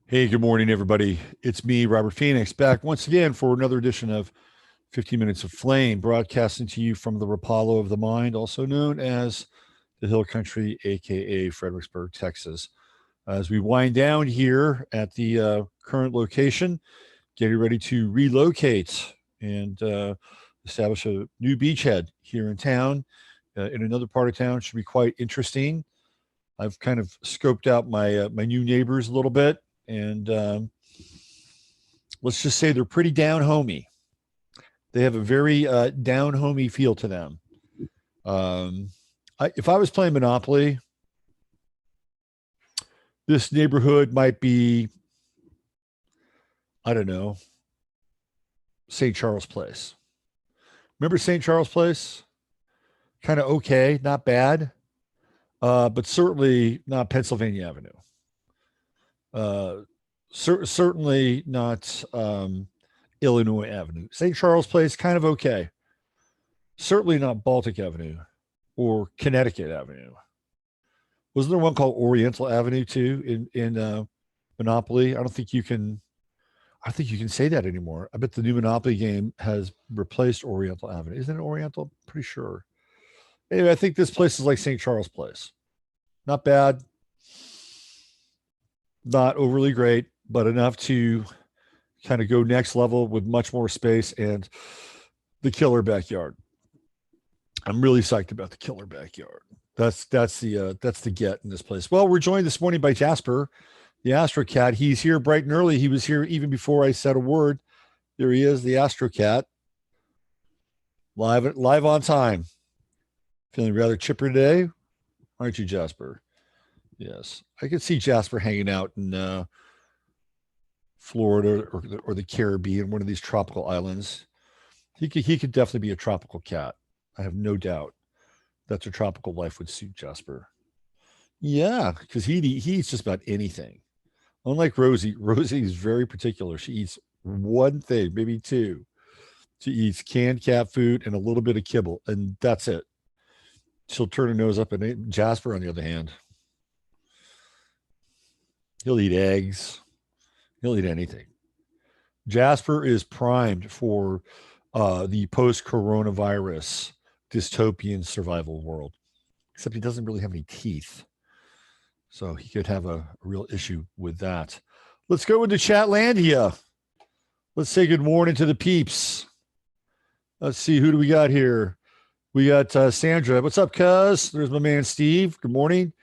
Hey, good morning, everybody. It's me, Robert Phoenix, back once again for another edition of 15 Minutes of Flame, broadcasting to you from the Rapallo of the Mind, also known as the Hill Country, aka Fredericksburg, Texas. As we wind down here at the current location, getting ready to relocate and establish a new beachhead here in town. In another part of town, should be quite interesting. I've kind of scoped out my new neighbors a little bit, and let's just say they're pretty down homey. They have a very down homey feel to them. If I was playing Monopoly, this neighborhood might be, I don't know, St. Charles Place. Remember St. Charles Place? Kind of okay, not bad, but certainly not Pennsylvania Avenue. Certainly not Illinois Avenue. St. Charles Place, kind of okay. Certainly not Baltic Avenue or Connecticut Avenue. Wasn't there one called Oriental Avenue too in Monopoly? I don't think you can. I think you can say that anymore. I bet the new Monopoly game has replaced Oriental Avenue. Isn't it Oriental? Pretty sure. Anyway, I think this place is like St. Charles Place. Not bad. Not overly great, but enough to kind of go next level with much more space and the killer backyard. I'm really psyched about the killer backyard. That's the get in this place. Well, we're joined this morning by Jasper, the Astro Cat. He's here bright and early. He was here even before I said a word. There he is, the Astro Cat, live on time. Feeling rather chipper today, aren't you, Jasper? Yes, I could see Jasper hanging out in Florida or the Caribbean, one of these tropical islands. He could definitely be a tropical cat. I have no doubt that a tropical life would suit Jasper. Yeah, because he eats just about anything. Unlike Rosie, Rosie is very particular. She eats one thing, maybe two. She eats canned cat food and a little bit of kibble, and that's it. She'll turn her nose up and eat. Jasper, on the other hand, he'll eat eggs. He'll eat anything. Jasper is primed for the post-coronavirus dystopian survival world, except he doesn't really have any teeth. So he could have a real issue with that. Let's go into Chatlandia. Let's say good morning to the peeps. Let's see, who do we got here? We got Sandra. What's up, cuz? There's my man, Steve. Good morning.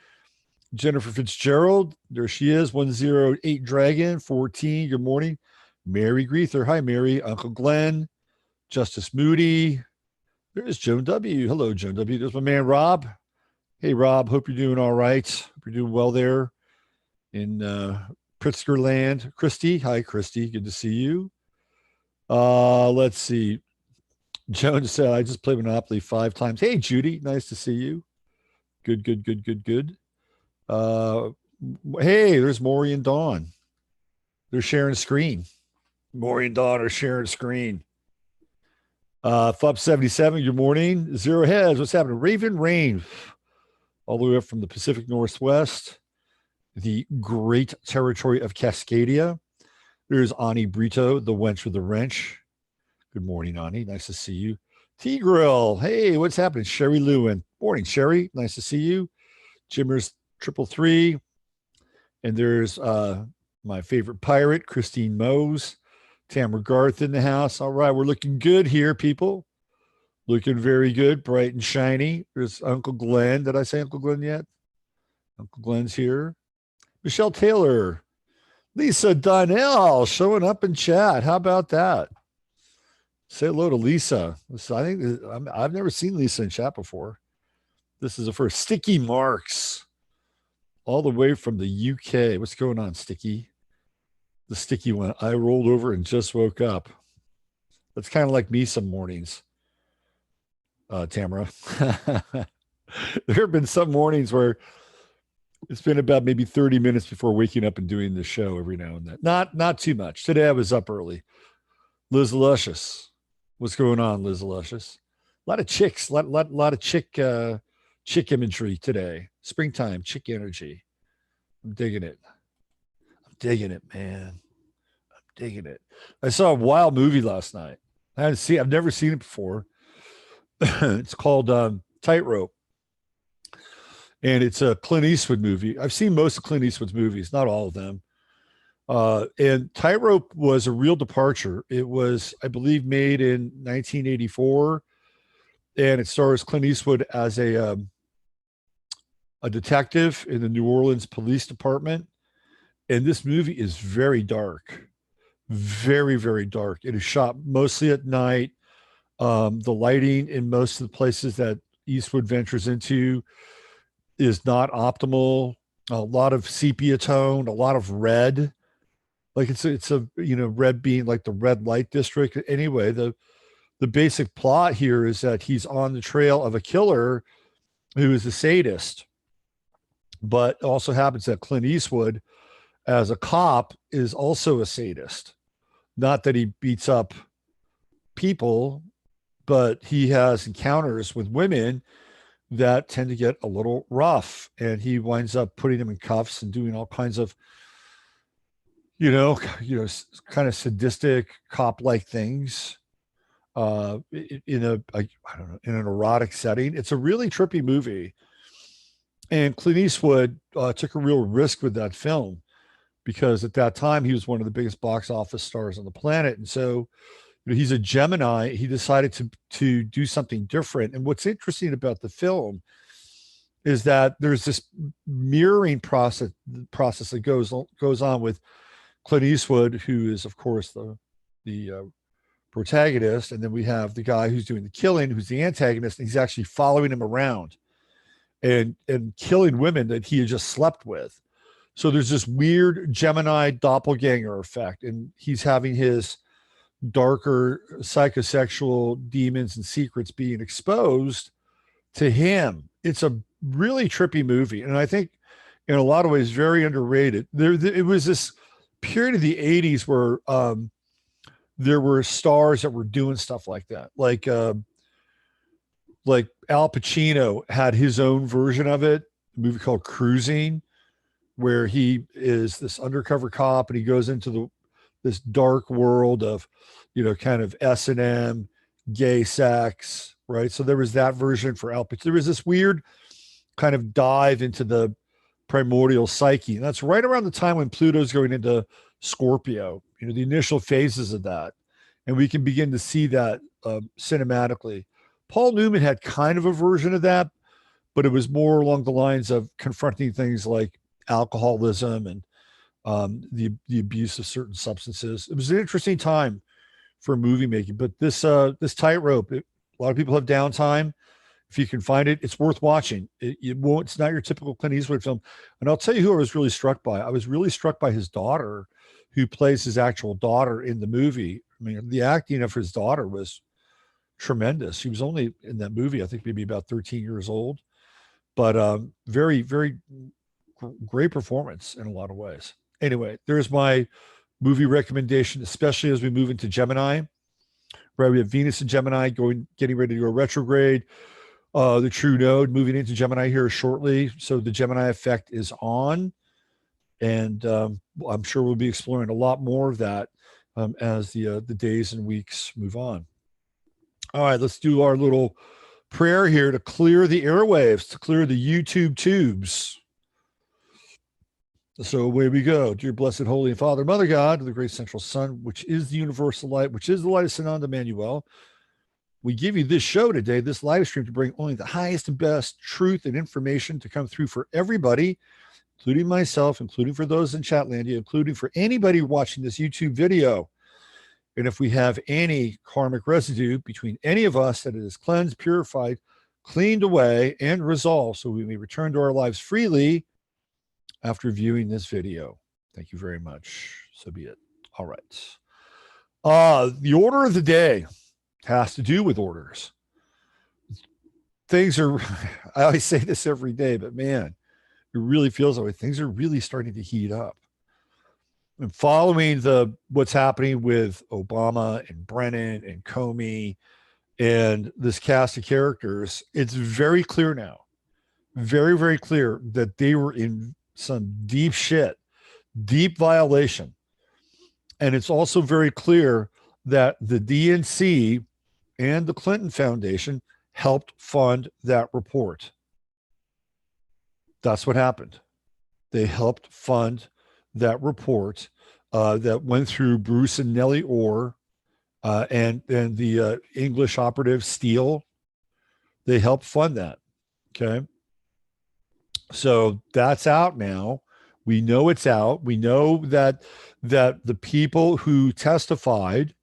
Jennifer Fitzgerald. There she is. 108 Dragon. 14. Good morning. Mary Greether. Hi, Mary. Uncle Glenn. Justice Moody. There's Joan W. Hello, Joan W. There's my man, Rob. Hey, Rob. Hope you're doing all right. Hope you're doing well there in Pritzker land. Christy. Hi, Christy. Good to see you. Let's see. Joan said, I just played Monopoly 5 times. Hey, Judy. Nice to see you. Good. Hey, there's Maury and Dawn. They're sharing a screen. Maury and Dawn are sharing a screen. Flop 77, good morning. Zero Heads, what's happening? Raven Rain, all the way up from the Pacific Northwest, the great territory of Cascadia. There's Ani Brito, the wench with the wrench. Good morning, Ani. Nice to see you. T-Grill, hey, what's happening? Sherry Lewin. Morning, Sherry. Nice to see you. Jimmers 333. And there's my favorite pirate, Christine Mose. Tamara Garth in the house. All right, we're looking good here, people. Looking very good, bright and shiny. There's Uncle Glenn. Did I say Uncle Glenn yet? Uncle Glenn's here. Michelle Taylor. Lisa Donnell showing up in chat. How about that? Say hello to Lisa. I think I've never seen Lisa in chat before. This is the first. Sticky Marks, all the way from the UK. What's going on, Sticky? The sticky one. I rolled over and just woke up. That's kind of like me some mornings, Tamara. There have been some mornings where it's been about maybe 30 minutes before waking up and doing the show every now and then. Not too much. Today I was up early. Liz Luscious. What's going on, Liz Luscious? A lot of chicks, a lot of chick imagery today. Springtime, chick energy. I'm digging it. digging it, man. I'm digging it. I saw a wild movie last night. I've never seen it before. It's called Tightrope, and it's a Clint Eastwood movie. I've seen most of Clint Eastwood's movies, not all of them. And Tightrope was a real departure. It was, I believe, made in 1984, and it stars Clint Eastwood as a detective in the New Orleans Police Department. And this movie is very dark, very, very dark. It is shot mostly at night. The lighting in most of the places that Eastwood ventures into is not optimal. A lot of sepia tone, a lot of red. Like it's a red being like the red light district. Anyway, the basic plot here is that he's on the trail of a killer who is a sadist, but also happens that Clint Eastwood, as a cop, is also a sadist. Not that he beats up people, but he has encounters with women that tend to get a little rough, and he winds up putting them in cuffs and doing all kinds of kind of sadistic cop-like things in I don't know, in an erotic setting. It's a really trippy movie, and Clint Eastwood took a real risk with that film because at that time he was one of the biggest box office stars on the planet, and so he's a Gemini. He decided to do something different. And what's interesting about the film is that there's this mirroring process that goes on with Clint Eastwood, who is, of course, the protagonist, and then we have the guy who's doing the killing, who's the antagonist, and he's actually following him around and killing women that he had just slept with. So there's this weird Gemini doppelganger effect, and he's having his darker psychosexual demons and secrets being exposed to him. It's a really trippy movie, and I think in a lot of ways very underrated. It was this period of the 80s where there were stars that were doing stuff like that. Like Al Pacino had his own version of it, a movie called Cruising, where he is this undercover cop and he goes into this dark world of, kind of S&M, gay sex, right? So there was that version for Al Pacino. There was this weird kind of dive into the primordial psyche. And that's right around the time when Pluto's going into Scorpio, the initial phases of that. And we can begin to see that cinematically. Paul Newman had kind of a version of that, but it was more along the lines of confronting things like alcoholism and the abuse of certain substances. It was an interesting time for movie making, but this Tightrope, a lot of people have downtime. If you can find it, it's worth watching. It's not your typical Clint Eastwood film. And I'll tell you who I was really struck by. I was really struck by his daughter, who plays his actual daughter in the movie. I mean, the acting of his daughter was tremendous. She was only in that movie, I think maybe about 13 years old, but very, very great performance in a lot of ways. Anyway, there's my movie recommendation, especially as we move into Gemini, right? We have Venus and Gemini getting ready to go retrograde. The true node moving into Gemini here shortly. So the Gemini effect is on. And I'm sure we'll be exploring a lot more of that as the days and weeks move on. All right, let's do our little prayer here to clear the airwaves, to clear the YouTube tubes. So away we go. Dear blessed, holy, and Father, Mother God, the great central sun, which is the universal light, which is the light of Sananda Emmanuel, we give you this show today, this live stream, to bring only the highest and best truth and information to come through for everybody, including myself, including for those in Chatlandia, including for anybody watching this YouTube video. And if we have any karmic residue between any of us, that it is cleansed, purified, cleaned away, and resolved, so we may return to our lives freely after viewing this video. Thank you very much. So be it. All right. The order of the day has to do with orders. Things are, I always say this every day, but man, it really feels that way. Things are really starting to heat up. And following what's happening with Obama and Brennan and Comey and this cast of characters, it's very clear now, very, very clear that they were in some deep shit. Deep violation. And it's also very clear that the DNC and the Clinton Foundation helped fund that report. That's what happened. They helped fund that report that went through Bruce and Nellie Orr and the English operative Steele. They helped fund that. Okay. So that's out now. We know it's out. We know that the people who testified,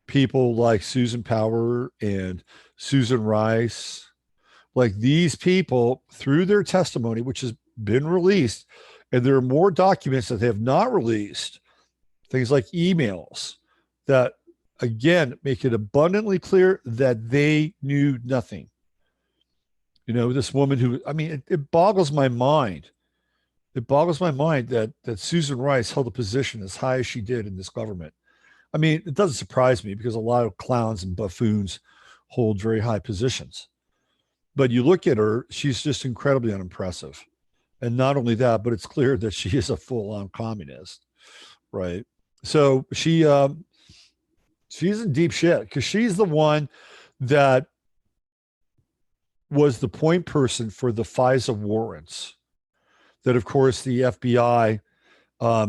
people like Susan Power and Susan Rice, like these people, through their testimony, which has been released, and there are more documents that they have not released, things like emails that, again, make it abundantly clear that they knew nothing. You know, this woman who, I mean, it boggles my mind. It boggles my mind that Susan Rice held a position as high as she did in this government. I mean, it doesn't surprise me because a lot of clowns and buffoons hold very high positions. But you look at her, she's just incredibly unimpressive. And not only that, but it's clear that she is a full-on communist, right? So she's in deep shit because she's the one that was the point person for the FISA warrants that, of course, the FBI,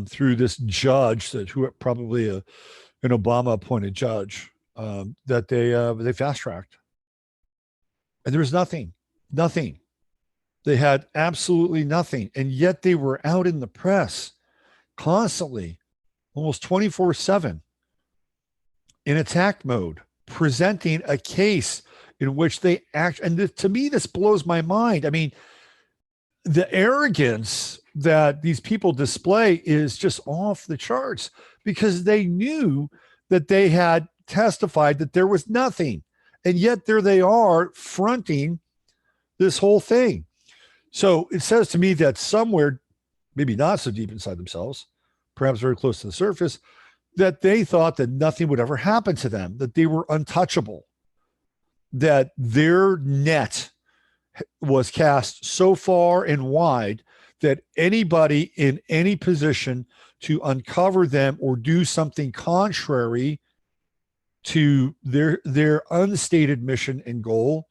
through this judge, who probably an Obama-appointed judge, that they fast-tracked. And there was nothing. They had absolutely nothing. And yet they were out in the press constantly, almost 24/7, in attack mode, presenting a case in which they act. And to me, this blows my mind. I mean, the arrogance that these people display is just off the charts because they knew that they had testified that there was nothing. And yet there they are fronting this whole thing. So it says to me that somewhere, maybe not so deep inside themselves, perhaps very close to the surface, that they thought that nothing would ever happen to them, that they were untouchable, that their net was cast so far and wide that anybody in any position to uncover them or do something contrary to their unstated mission and goal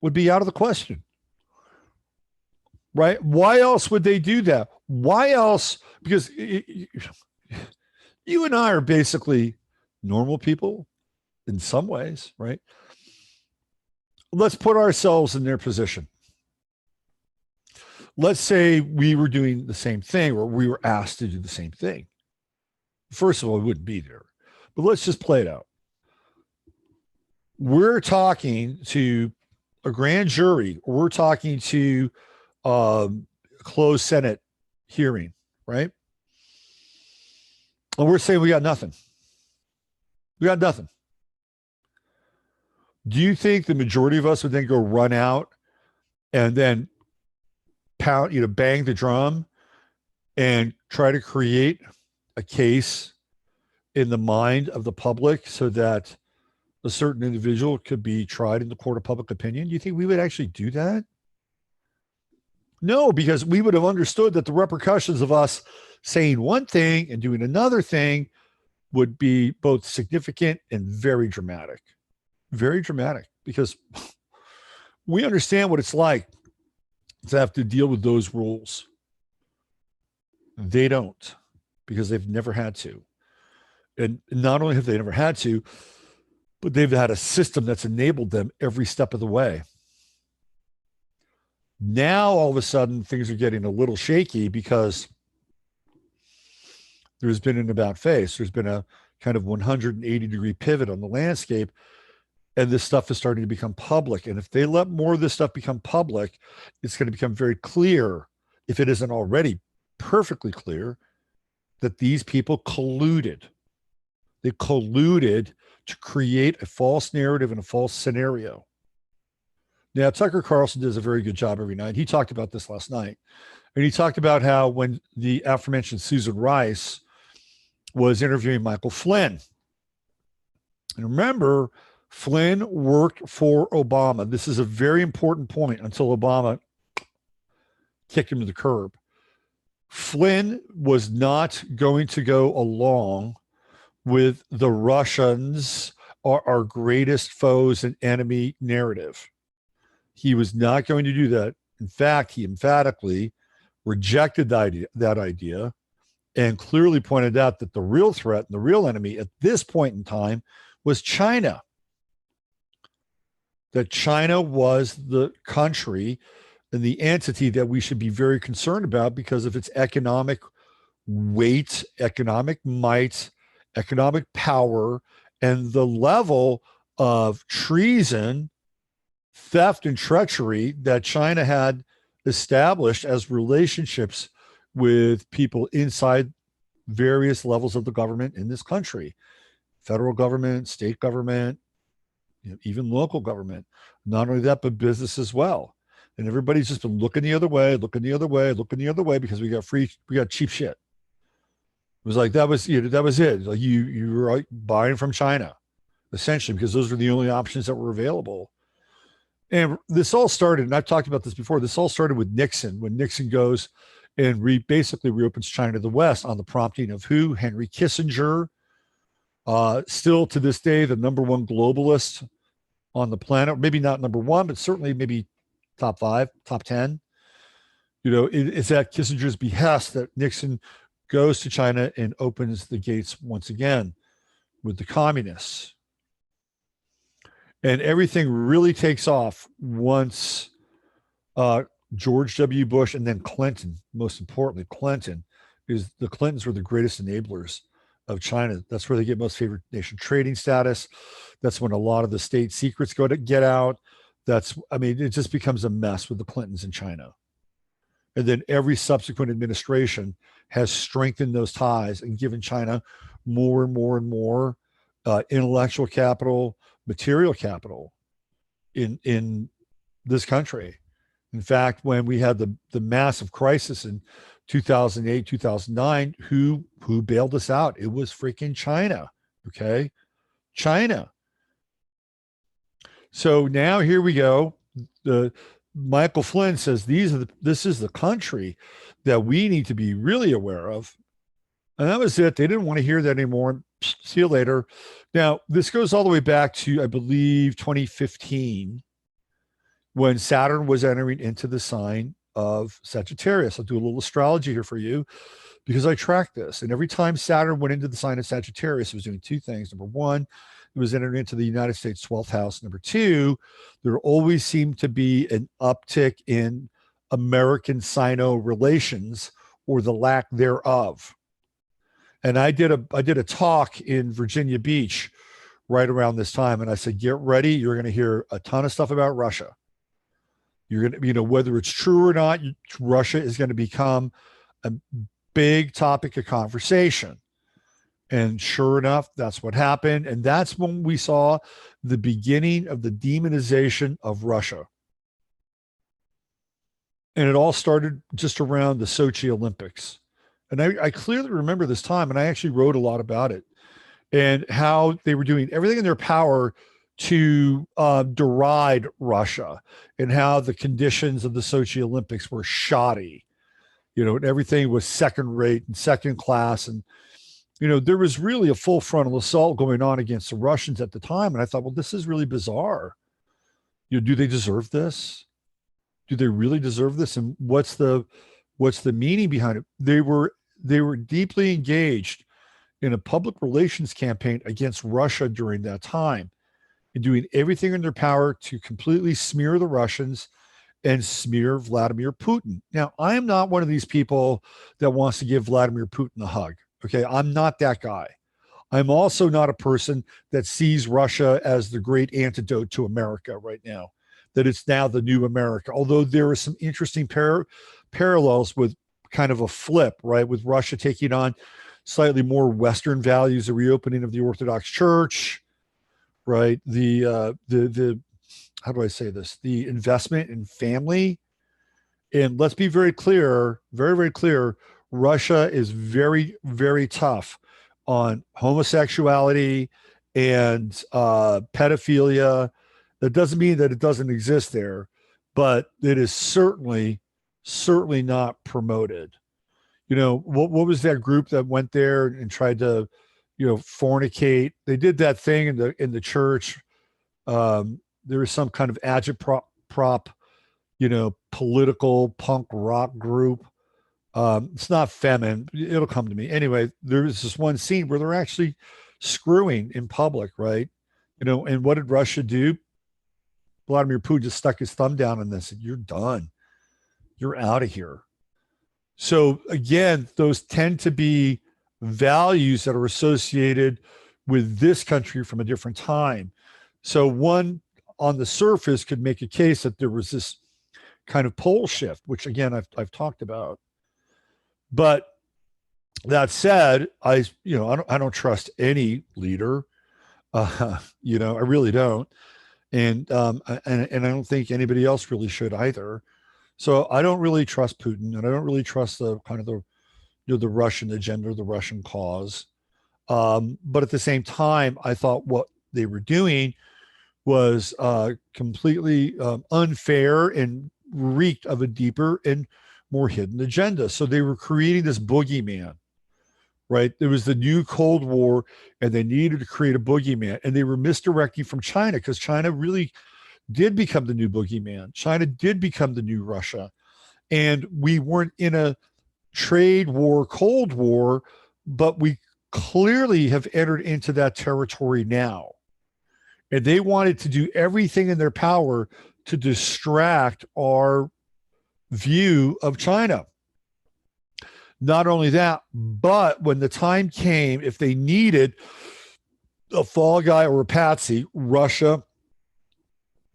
would be out of the question. Right? Why else would they do that? Why else? Because you and I are basically normal people in some ways, right? Let's put ourselves in their position. Let's say we were doing the same thing or we were asked to do the same thing. First of all, we wouldn't be there. But let's just play it out. We're talking to a grand jury, or we're talking to a closed Senate hearing, right? And we're saying we got nothing. We got nothing. Do you think the majority of us would then go run out and then pound, bang the drum and try to create a case in the mind of the public so that a certain individual could be tried in the court of public opinion? Do you think we would actually do that? No, because we would have understood that the repercussions of us saying one thing and doing another thing would be both significant and very dramatic. Very dramatic, because we understand what it's like to have to deal with those rules. They don't, because they've never had to. And not only have they never had to, but they've had a system that's enabled them every step of the way. Now, all of a sudden, things are getting a little shaky because there's been an about face. There's been a kind of 180-degree pivot on the landscape, and this stuff is starting to become public. And if they let more of this stuff become public, it's going to become very clear, if it isn't already perfectly clear, that these people colluded. They colluded to create a false narrative and a false scenario. Now, Tucker Carlson does a very good job every night. He talked about this last night. And he talked about how when the aforementioned Susan Rice was interviewing Michael Flynn. And remember, Flynn worked for Obama. This is a very important point until Obama kicked him to the curb. Flynn was not going to go along with the Russians are our greatest foes and enemy narrative. He was not going to do that. In fact, he emphatically rejected that idea and clearly pointed out that the real threat and the real enemy at this point in time was China. That China was the country and the entity that we should be very concerned about because of its economic weight, economic might, economic power, and the level of treason, theft, and treachery that China had established as relationships with people inside various levels of the government in this country, federal government, state government, even local government. Not only that, but business as well. And everybody's just been looking the other way, looking the other way, looking the other way because we got cheap shit. It was like that was it. Like you were like buying from China, essentially, because those were the only options that were available. And this all started, and I've talked about this before. This all started with Nixon, when Nixon goes and basically reopens China to the West on the prompting of who? Henry Kissinger, still to this day the number one globalist on the planet. Maybe not number one, but certainly maybe top 5, top 10. It's at Kissinger's behest that Nixon goes to China and opens the gates once again with the communists. And everything really takes off once George W. Bush and then Clinton, most importantly, Clinton, is the Clintons were the greatest enablers of China. That's where they get most favored nation trading status. That's when a lot of the state secrets get out. It just becomes a mess with the Clintons in China. And then every subsequent administration has strengthened those ties and given China more and more and more intellectual capital, material capital in this country. In fact, when we had the massive crisis in 2008, 2009, who bailed us out? It was freaking China. Okay. China. So now here we go. Michael Flynn says this is the country that we need to be really aware of. And that was it. They didn't want to hear that anymore. See you later. Now, this goes all the way back to, I believe, 2015, when Saturn was entering into the sign of Sagittarius. I'll do a little astrology here for you because I track this. And every time Saturn went into the sign of Sagittarius, it was doing two things. Number one, it was entering into the United States 12th house. Number two, there always seemed to be an uptick in American Sino relations or the lack thereof. And I did a talk in Virginia Beach right around this time. And I said, get ready. You're going to hear a ton of stuff about Russia. You're going to, whether it's true or not, Russia is going to become a big topic of conversation. And sure enough, that's what happened. And that's when we saw the beginning of the demonization of Russia. And it all started just around the Sochi Olympics. And I clearly remember this time, and I actually wrote a lot about it and how they were doing everything in their power to deride Russia, and how the conditions of the Sochi Olympics were shoddy, and everything was second rate and second class. And, there was really a full frontal assault going on against the Russians at the time. And I thought, well, this is really bizarre. Do they deserve this? Do they really deserve this? And what's the meaning behind it? They were deeply engaged in a public relations campaign against Russia during that time, and doing everything in their power to completely smear the Russians and smear Vladimir Putin. Now, I am not one of these people that wants to give Vladimir Putin a hug. Okay, I'm not that guy. I'm also not a person that sees Russia as the great antidote to America right now, that it's now the new America. Although there are some interesting parallels with kind of a flip, right? With Russia taking on slightly more Western values, the reopening of the Orthodox Church, right? The how do I say this? The investment in family. And let's be very clear, very, very clear. Russia is very, very tough on homosexuality and pedophilia. That doesn't mean that it doesn't exist there, but it is certainly not promoted. what was that group that went there and tried to, fornicate? They did that thing in the church. There was some kind of agitprop, political punk rock group. It's not feminine. It'll come to me. Anyway, there was this one scene where they're actually screwing in public, right? And what did Russia do? Vladimir Putin just stuck his thumb down on this and you're done. You're out of here. So again, those tend to be values that are associated with this country from a different time. So one on the surface could make a case that there was this kind of pole shift, which again, I've talked about. But that said, I don't trust any leader. I really don't. And I don't think anybody else really should either. So I don't really trust Putin, and I don't really trust the kind of the Russian agenda, the Russian cause. But at the same time, I thought what they were doing was completely unfair and reeked of a deeper and more hidden agenda. So they were creating this boogeyman, right? There was the new Cold War, and they needed to create a boogeyman, and they were misdirecting from China because China really did become the new boogeyman. China did become the new Russia. And we weren't in a trade war, Cold War, but we clearly have entered into that territory now. And they wanted to do everything in their power to distract our view of China. Not only that, but when the time came, if they needed a fall guy or a patsy, Russia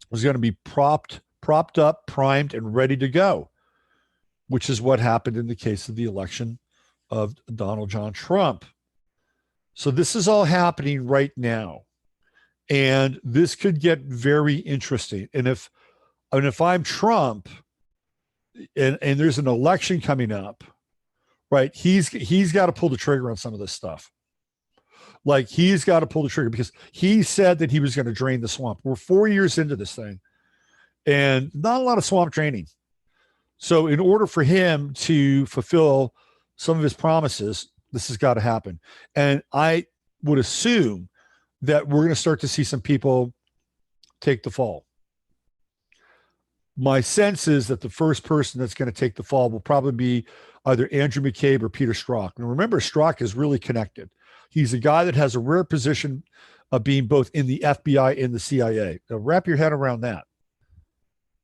was going to be propped up, primed, and ready to go, which is what happened in the case of the election of Donald John Trump. So this is all happening right now. And this could get very interesting. And if I'm Trump and there's an election coming up, right, he's got to pull the trigger on some of this stuff. Like he's got to pull the trigger because he said that he was going to drain the swamp. We're 4 years into this thing and not a lot of swamp draining. So in order for him to fulfill some of his promises, this has got to happen. And I would assume that we're going to start to see some people take the fall. My sense is that the first person that's going to take the fall will probably be either Andrew McCabe or Peter Strzok. And remember, Strzok is really connected. He's a guy that has a rare position of being both in the FBI and the CIA. Now, wrap your head around that.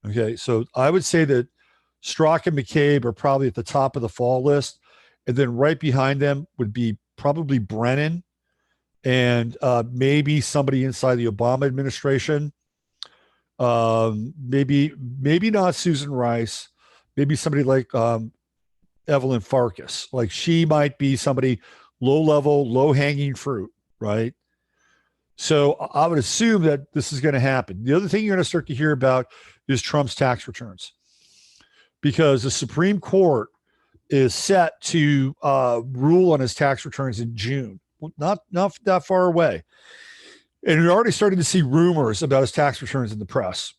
Okay, so I would say that Strzok and McCabe are probably at the top of the fall list. And then right behind them would be probably Brennan and maybe somebody inside the Obama administration. Maybe not Susan Rice, maybe somebody like Evelyn Farkas. Like she might be somebody low level, low hanging fruit, right? So I would assume that this is going to happen. The other thing you're going to start to hear about is Trump's tax returns, because the Supreme Court is set to rule on his tax returns in June, not that far away. And you're already starting to see rumors about his tax returns in the press,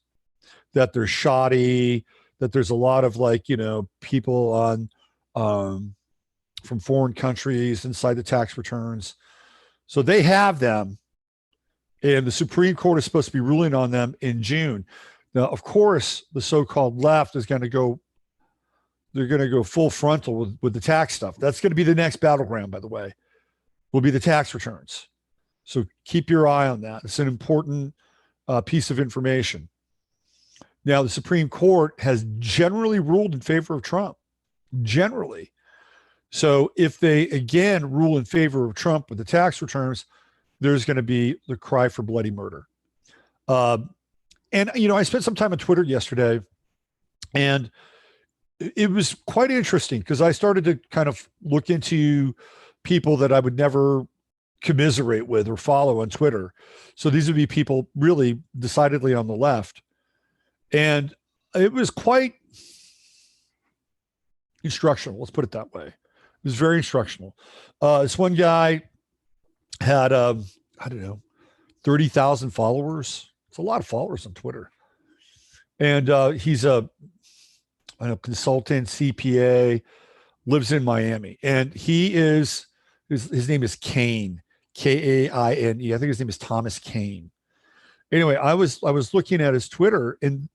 that they're shoddy, that there's a lot of people on from foreign countries inside the tax returns. So they have them, and the Supreme Court is supposed to be ruling on them in June. Now, of course, the so-called left is going to go, they're going to go full frontal with the tax stuff. That's going to be the next battleground, by the way, will be the tax returns. So keep your eye on that. It's an important piece of information. Now, the Supreme Court has generally ruled in favor of Trump, generally. So if they, again, rule in favor of Trump with the tax returns, there's going to be the cry for bloody murder. And I spent some time on Twitter yesterday, and it was quite interesting because I started to kind of look into people that I would never commiserate with or follow on Twitter. So these would be people really decidedly on the left. And it was quite instructional. Let's put it that way. It was very instructional. This one guy had, 30,000 followers. It's a lot of followers on Twitter. And he's a consultant, CPA, lives in Miami, and his name is Kane, Kaine. I think his name is Thomas Kane. Anyway, I was looking at his Twitter, and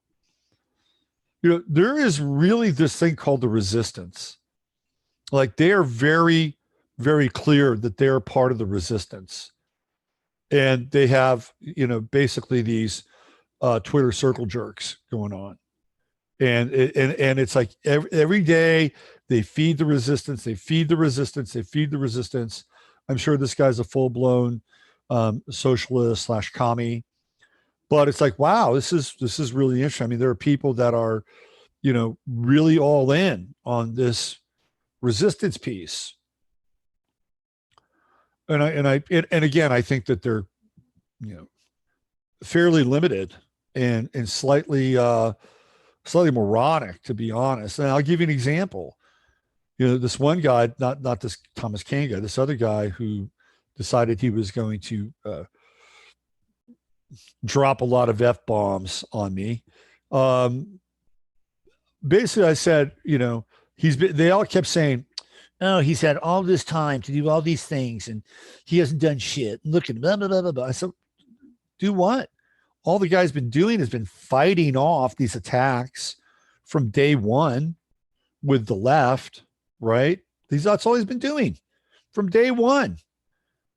there is really this thing called the resistance. Like, they are very, very clear that they're part of the resistance, and they have basically these Twitter circle jerks going on, and it's like every day they feed the resistance, they feed the resistance, they feed the resistance. I'm sure this guy's a full-blown socialist / commie, but it's like, wow, this is really interesting. I mean, there are people that are really all in on this resistance piece, and again, I think that they're fairly limited and slightly moronic, to be honest. And I'll give you an example. This one guy, not this Thomas Kane guy, this other guy who decided he was going to drop a lot of F-bombs on me. Basically, I said, they all kept saying, oh, he's had all this time to do all these things and he hasn't done shit. Look at him, blah, blah, blah, blah, blah. I said, do what? All the guy's been doing has been fighting off these attacks from day one with the left, right? That's all he's been doing from day one.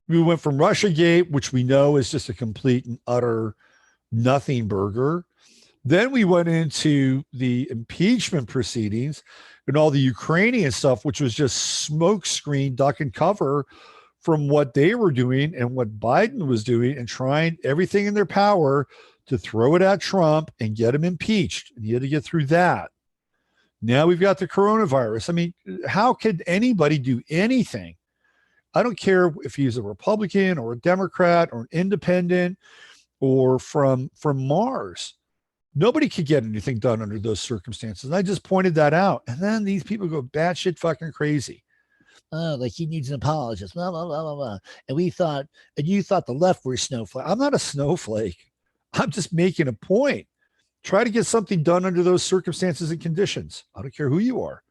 We went from Russiagate, which we know is just a complete and utter nothing burger. Then we went into the impeachment proceedings and all the Ukrainian stuff, which was just smokescreen, duck and cover from what they were doing and what Biden was doing, and trying everything in their power to throw it at Trump and get him impeached. And he had to get through that. Now we've got the coronavirus. I mean, how could anybody do anything? I don't care if he's a Republican or a Democrat or an independent or from Mars. Nobody could get anything done under those circumstances. And I just pointed that out. And then these people go batshit fucking crazy. Oh, like he needs an apologist. Blah, blah, blah, blah, blah. And you thought the left were a snowflake. I'm not a snowflake. I'm just making a point. Try to get something done under those circumstances and conditions. I don't care who you are.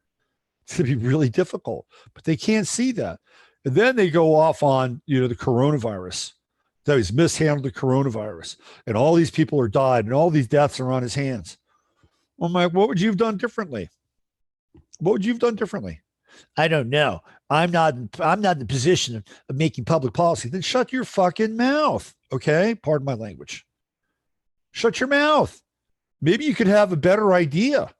It's going to be really difficult, but they can't see that. And then they go off on, the coronavirus. That he's mishandled the coronavirus and all these people are died and all these deaths are on his hands. I'm like, what would you have done differently? What would you have done differently? I don't know. I'm not in the position of making public policy. Then shut your fucking mouth. Okay. Pardon my language. Shut your mouth. Maybe you could have a better idea.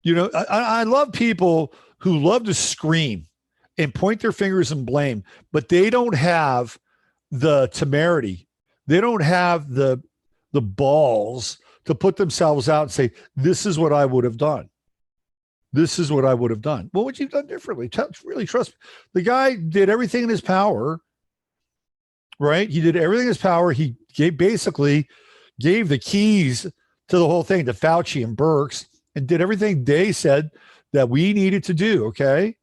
I love people who love to scream and point their fingers and blame, but they don't have the temerity. They don't have the balls to put themselves out and say, this is what I would have done. This is what I would have done. What would you have done differently? Really trust me. The guy did everything in his power, right? He did everything in his power. He basically gave the keys to the whole thing to Fauci and Birx and did everything they said that we needed to do, okay?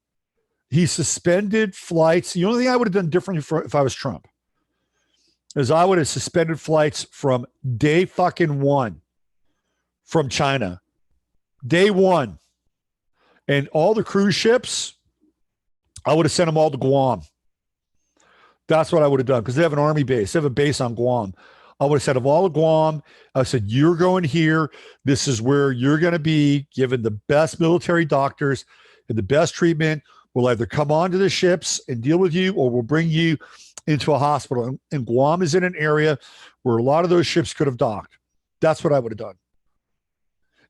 He suspended flights. The only thing I would have done differently if I was Trump is I would have suspended flights from day fucking one from China. Day one. And all the cruise ships, I would have sent them all to Guam. That's what I would have done because they have an army base. They have a base on Guam. I would have said, of all of Guam, I said, you're going here. This is where you're going to be given the best military doctors and the best treatment. We'll either come onto the ships and deal with you or we'll bring you into a hospital. And Guam is in an area where a lot of those ships could have docked. That's what I would have done.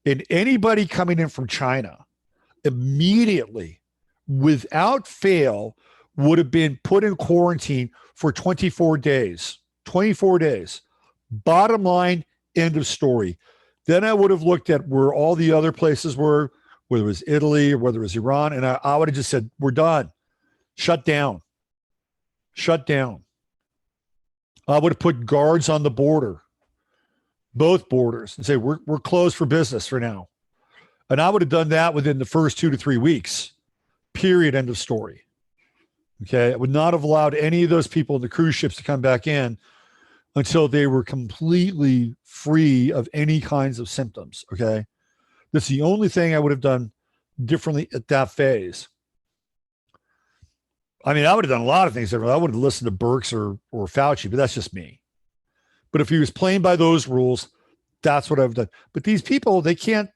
And anybody coming in from China immediately, without fail, would have been put in quarantine for 24 days. 24 days. Bottom line, end of story. Then I would have looked at where all the other places were, whether it was Italy or whether it was Iran, and I would have just said, we're done. Shut down. Shut down. I would have put guards on the border, both borders, and say, we're closed for business for now. And I would have done that within the first 2 to 3 weeks. Period. End of story. Okay. I would not have allowed any of those people in the cruise ships to come back in until they were completely free of any kinds of symptoms. Okay. That's the only thing I would have done differently at that phase. I mean, I would have done a lot of things differently. I would have listened to Birx or Fauci, but that's just me. But if he was playing by those rules, that's what I've done. But these people, they can't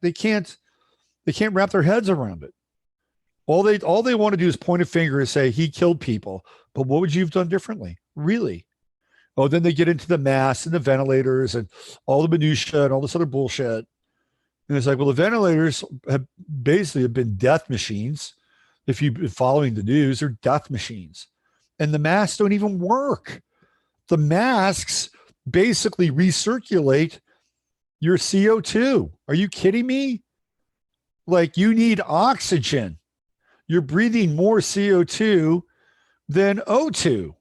wrap their heads around it. All they want to do is point a finger and say he killed people. But what would you have done differently? Really? Oh, then they get into the masks and the ventilators and all the minutia and all this other bullshit. And it's like, well, the ventilators have basically been death machines. If you've been following the news, they're death machines. And the masks don't even work. The masks basically recirculate your CO2. Are you kidding me? Like, you need oxygen. You're breathing more CO2 than O2.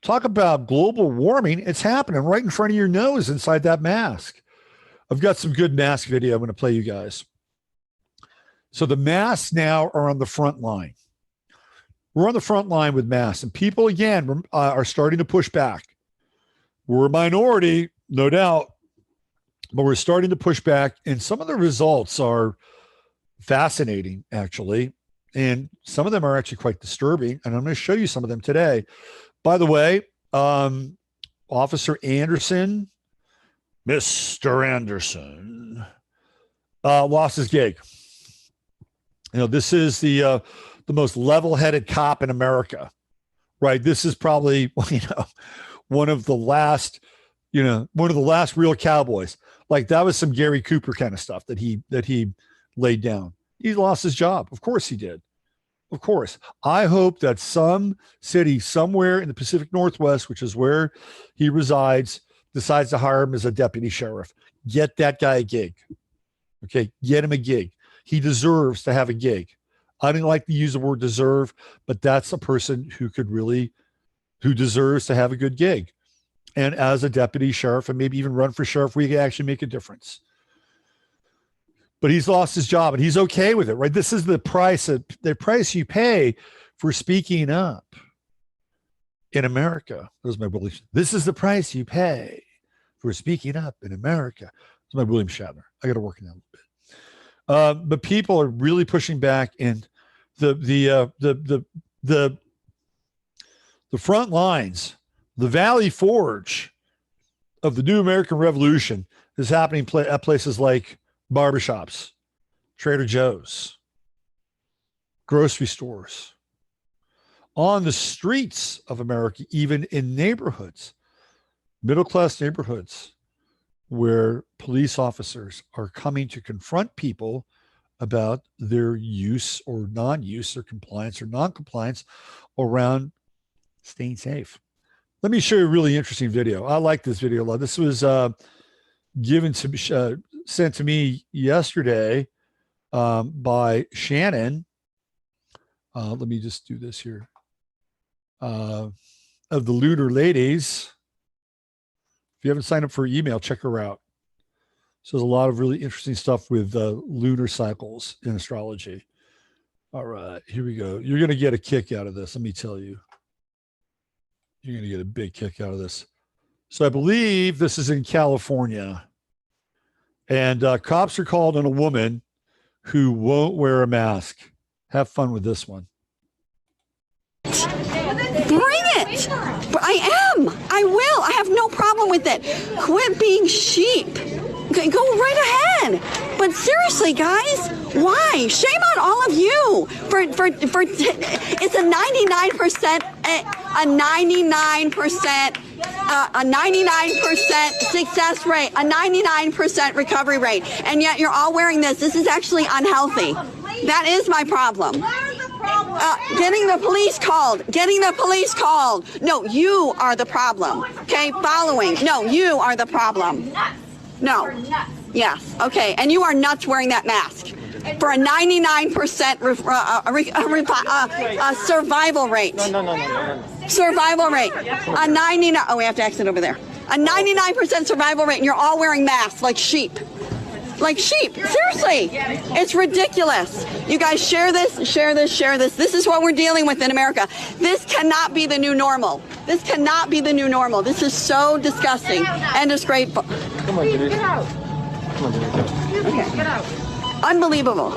Talk about global warming. It's happening right in front of your nose inside that mask. I've got some good mask video I'm going to play you guys. So the masks now are on the front line. We're on the front line with masks, and people, again, are starting to push back. We're a minority, no doubt, but we're starting to push back, and some of the results are fascinating, actually, and some of them are actually quite disturbing, and I'm going to show you some of them today. By the way, Officer Anderson, Mr. Anderson, lost his gig. You know, this is the most level-headed cop in America, right? This is probably, one of the last real cowboys. Like, that was some Gary Cooper kind of stuff that he laid down. He lost his job. Of course he did. Of course. I hope that some city somewhere in the Pacific Northwest, which is where he resides, decides to hire him as a deputy sheriff. Get that guy a gig. Okay, get him a gig. He deserves to have a gig. I didn't like to use the word deserve, but that's a person who deserves to have a good gig. And as a deputy sheriff, and maybe even run for sheriff, we can actually make a difference. But he's lost his job, and he's okay with it, right? This is the price you pay for speaking up in America. Those are my beliefs. This is the price you pay for speaking up in America. That's my William Shatner. I got to work on that a little bit. But people are really pushing back, and the front lines, the Valley Forge of the new American Revolution is happening at places like barbershops, Trader Joe's, grocery stores, on the streets of America, even in neighborhoods, middle-class neighborhoods, where police officers are coming to confront people about their use or non-use or compliance or non-compliance around staying safe. Let me show you a really interesting video. I like this video a lot. This was sent to me yesterday by Shannon. Let me just do this here. Of the Lunar Ladies. If you haven't signed up for her email, check her out. So there's a lot of really interesting stuff with lunar cycles in astrology. All right, here we go. You're going to get a kick out of this. Let me tell you. You're going to get a big kick out of this. So I believe this is in California. And cops are called on a woman who won't wear a mask. Have fun with this one. Bring it! I am. I will. I have no problem with it. Quit being sheep. Okay, go right ahead. But seriously, guys, why? Shame on all of you for it's a 99% success rate, a 99% recovery rate, and yet you're all wearing this. This is actually unhealthy. That is my problem. Getting the police called. No, you are the problem. Okay, following. No, you are the problem. No. Yes. Okay, and you are nuts wearing that mask for a 99% survival rate. No. Survival rate. A 99. Oh, we have to exit over there. A 99% survival rate, and you're all wearing masks like sheep. Like sheep. Seriously. It's ridiculous. You guys share this. This is what we're dealing with in America. This cannot be the new normal. This is so disgusting and disgraceful. Come on, Denise. Get out. Come on, Denise. Okay. Get out. Unbelievable.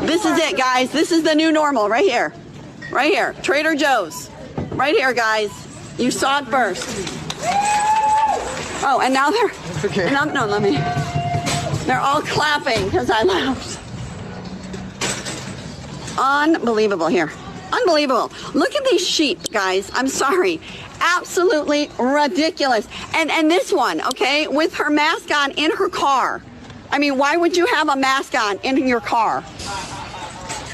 This is it, guys. This is the new normal right here. Right here. Trader Joe's. Right here, guys. You saw it first. Oh, and now they're... Okay. No, let me... They're all clapping because I laughed. Unbelievable here. Unbelievable. Look at these sheep, guys. I'm sorry. Absolutely ridiculous. And this one, okay, with her mask on in her car. I mean, why would you have a mask on in your car?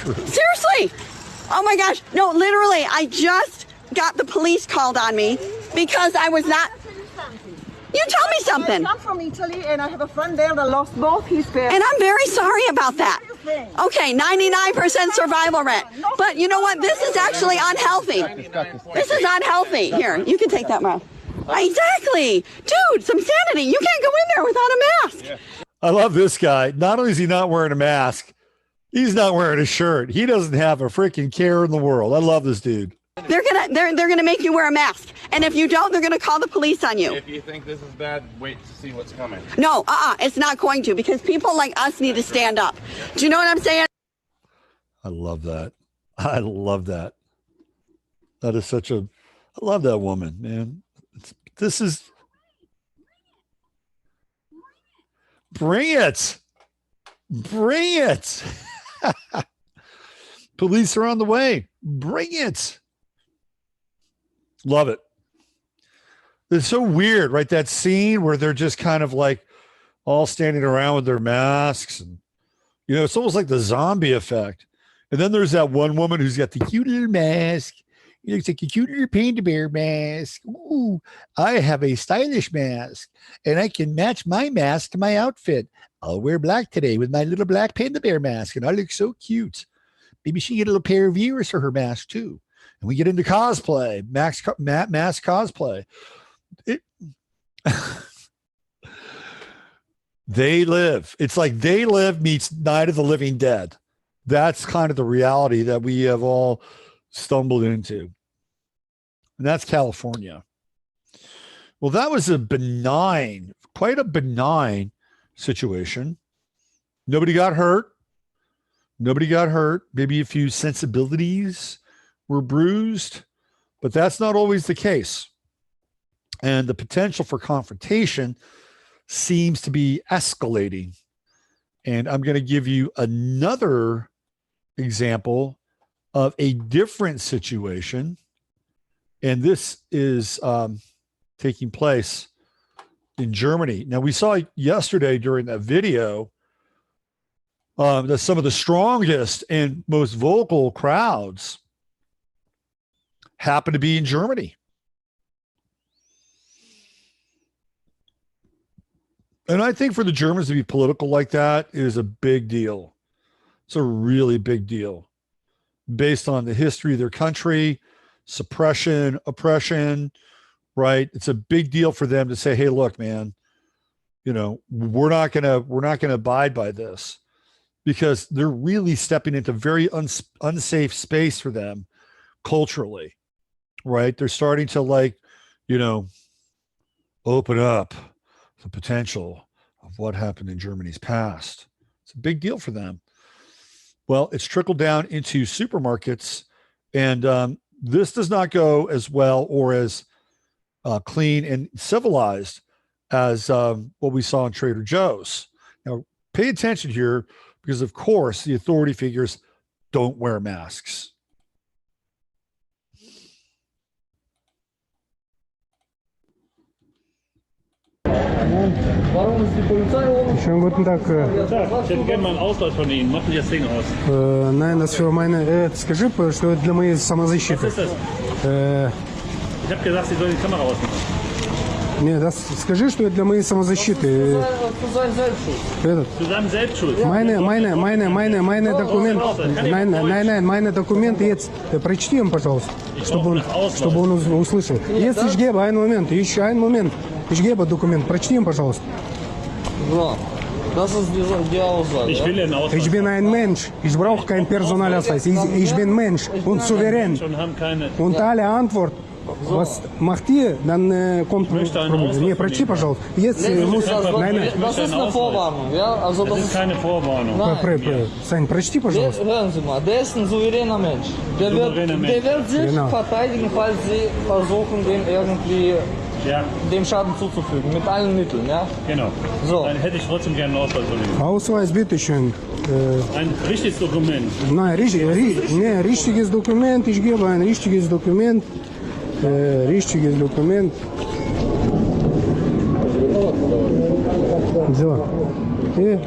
Seriously. Oh my gosh. No, literally, I just got the police called on me because I was not... You tell me something. I come from Italy and I have a friend there that lost both his parents. And I'm very sorry about that. Okay, 99% survival rate. But you know what? This is actually unhealthy. This is unhealthy. Here, you can take that, Mom. Exactly. Dude, some sanity. You can't go in there without a mask. I love this guy. Not only is he not wearing a mask, he's not wearing a shirt. He doesn't have a freaking care in the world. I love this dude. They're gonna make you wear a mask, and if you don't, they're gonna call the police on you. If you think this is bad, wait to see what's coming. No, it's not going to, because people like us need to stand up. Do you know what I'm saying? I love that. I love that. That is such a... I love that woman, man. This is... Bring it. Bring it. Police are on the way. Bring it. Love it. It's so weird, right? That scene where they're just kind of like all standing around with their masks. And, you know, it's almost like the zombie effect. And then there's that one woman who's got the cute little mask. It looks like a cute little panda bear mask. Ooh, I have a stylish mask, and I can match my mask to my outfit. I'll wear black today with my little black panda bear mask, and I look so cute. Maybe she can get a little pair of ears for her mask too. And we get into cosplay, mask cosplay. They Live. It's like They Live meets Night of the Living Dead. That's kind of the reality that we have all stumbled into. And that's California. Well, that was quite a benign situation. Nobody got hurt. Maybe a few sensibilities were bruised, but that's not always the case. And the potential for confrontation seems to be escalating. And I'm going to give you another example of a different situation. And this is taking place in Germany. Now, we saw yesterday during that video that some of the strongest and most vocal crowds happen to be in Germany. And I think for the Germans to be political like that is a big deal. It's a really big deal based on the history of their country, suppression, oppression, right? It's a big deal for them to say, hey, look, man, you know, we're not going to abide by this, because they're really stepping into very unsafe space for them culturally, right? They're starting to, like, you know, open up the potential of what happened in Germany's past. It's a big deal for them. Well, it's trickled down into supermarkets, and this does not go as well or as clean and civilized as what we saw in Trader Joe's. Now, pay attention here, because, of course, the authority figures don't wear masks. Schönen guten Tag. Ich hätte gerne mal einen Ausweis von Ihnen. Machen Sie das Ding aus. Nein, das für meine... Скажи, что это для моей самозащиты. Was ist das? Ich habe gesagt, Sie sollen die Kamera ausmachen. Нет, скажи, что это для моей самозащиты. Этот. Zu seinem Selbstschutz. Meine документы. Meine документы jetzt. Прочти им, пожалуйста, чтобы он услышал. Jetzt ich gebe einen Moment, einen Moment. Ich gebe Dokument. Прочти им, пожалуйста. Das ist die Aussage. Ich will den Ausweis. Ich bin ein Mensch. Ich brauche keinen Personalausweis. Ich bin Mensch und souverän. Und haben keine... Und alle Antwort was macht ihr? Dann kommt... Nee, прочти, пожалуйста. Jetzt muss... Nein, Das ist eine Vorwarnung, ja? Also Das ist keine Vorwarnung. Sань, прочти, пожалуйста. Hören Sie mal, der ist ein souveräner Mensch. Der wird sich Genau. verteidigen, falls Sie versuchen, dem irgendwie Ja, dem Schaden zuzufügen, mit allen Mitteln, ja? genau. So. Dann hätte ich trotzdem gerne einen Ausweis von Ihnen. Ausweis, bitteschön. Ein richtiges Dokument. Nein, richtiges Dokument. Ich gebe ein richtiges Dokument. Richtiges Dokument. So.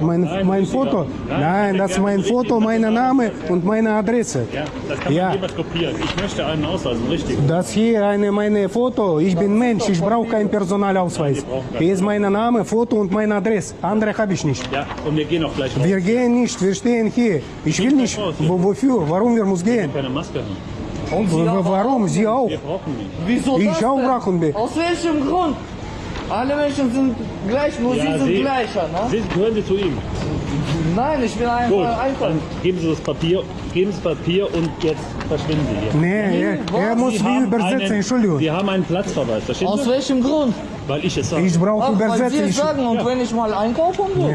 Mein Foto. Nein, das ist mein Foto, mein Name und meine Adresse. Ja, das kann man jemand kopieren. Ich möchte einen Ausweis, einen richtigen. Das hier meine Foto. Ich bin Mensch, ich brauche keinen Personalausweis. Hier ist mein Name, Foto und meine Adresse. Andere habe ich nicht. Ja, und wir gehen auch gleich raus. Wir gehen nicht, wir stehen hier. Ich will nicht. Wofür? Warum wir müssen gehen? Keine Maske haben. Und Sie auch? Warum? Sie auch? Wir brauchen nicht. Wieso Ich das auch denn? brauchen wir. Aus welchem Grund? Alle Menschen sind gleich, nur Sie sind gleicher, ne? Gehören Sie zu ihm. Nein, ich will Gut, einfach. dann geben Sie das Papier, und jetzt verschwinden Sie hier. Nee, er muss Sie wie haben übersetzen, Entschuldigung. Sie haben einen Platzverweis, verstehen Aus Sie? welchem Grund? Weil ich es sage. Ich brauche Ach, weil Sie Übersetzen. es sagen und wenn ich mal einkaufen will? Nee.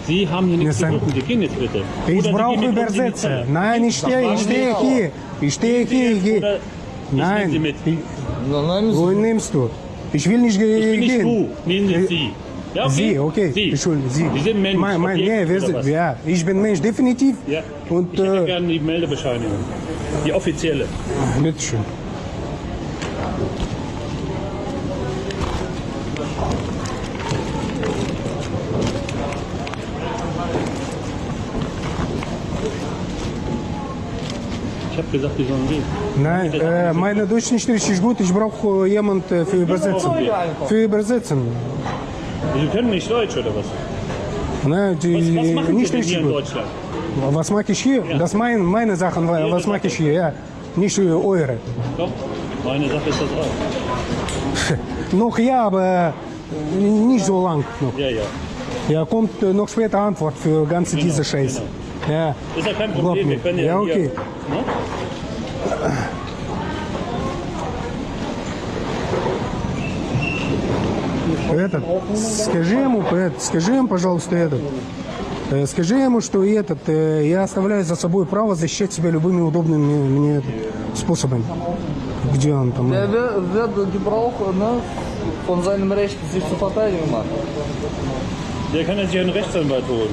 Sie haben hier nichts zu Nee, suchen. Sie gehen jetzt bitte. Ich Oder Sie brauche gehen mit uns in die Übersetzer. Zelle. Nein, ich stehe hier. Ich stehe hier. Ich gehe. Oder ich nehme Sie Nein, mit. Nein, wohin nimmst du? Ich will nicht Ich bin nicht gehen. du. Nehmen Sie Sie. Ja, okay? Sie, okay. Sie. Entschuldigung, Sie. Sie sind Mensch. Nee, Objekt wir oder sind, was? ja, ich bin Mensch, definitiv. Ja. Und, Ich hätte gerne die Meldebescheinigung. Die offizielle. bitteschön. Ich habe gesagt, Sie sollen gehen. Nein, meine Deutsch nicht richtig gut. Ich brauche jemanden für Übersetzen. Für Übersetzen. Sie können nicht Deutsch, oder was? Nein, Was machen Sie nicht denn hier richtig in gut. Deutschland? Was mache ich hier? Das meine Sachen. Was mache ich hier? Ja, nicht eure. Doch, meine Sache ist das auch. Noch ja, aber nicht so lang noch. Ja, ja. Ja, kommt noch später Antwort für ganze diese Scheiße. Ja. Ist ja kein Glaub Problem. mir. Wir können ja, Ja, okay. hier, ne? Этот, скажи ему, пожалуйста, этот. Скажи ему, что я оставляю за собой право защищать себя любыми удобными мне способами. Где он там? Der wird Gebrauch ne, von seinem Recht, sich zu verteidigen machen. Der kann ja sich einen Rechtsanwalt holen.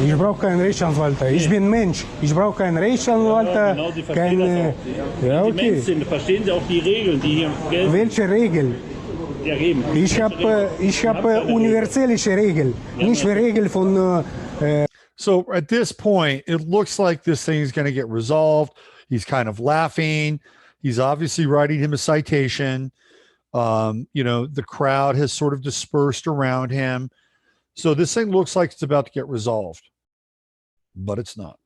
Ich brauche keinen Rechtsanwalt. Ich bin Mensch. Ich brauche keinen Rechtsanwalt. Genau, Sie verstehen das auch. Ja, Wenn Sie Mensch okay. sind, verstehen Sie auch die Regeln, die hier gelten. Welche Regel? Ja, eben. Ich habe universelle Regel, nicht die Regel von. So at this point, it looks like this thing is going to get resolved. He's kind of laughing. He's obviously writing him a citation. The crowd has sort of dispersed around him. So this thing looks like it's about to get resolved, but it's not.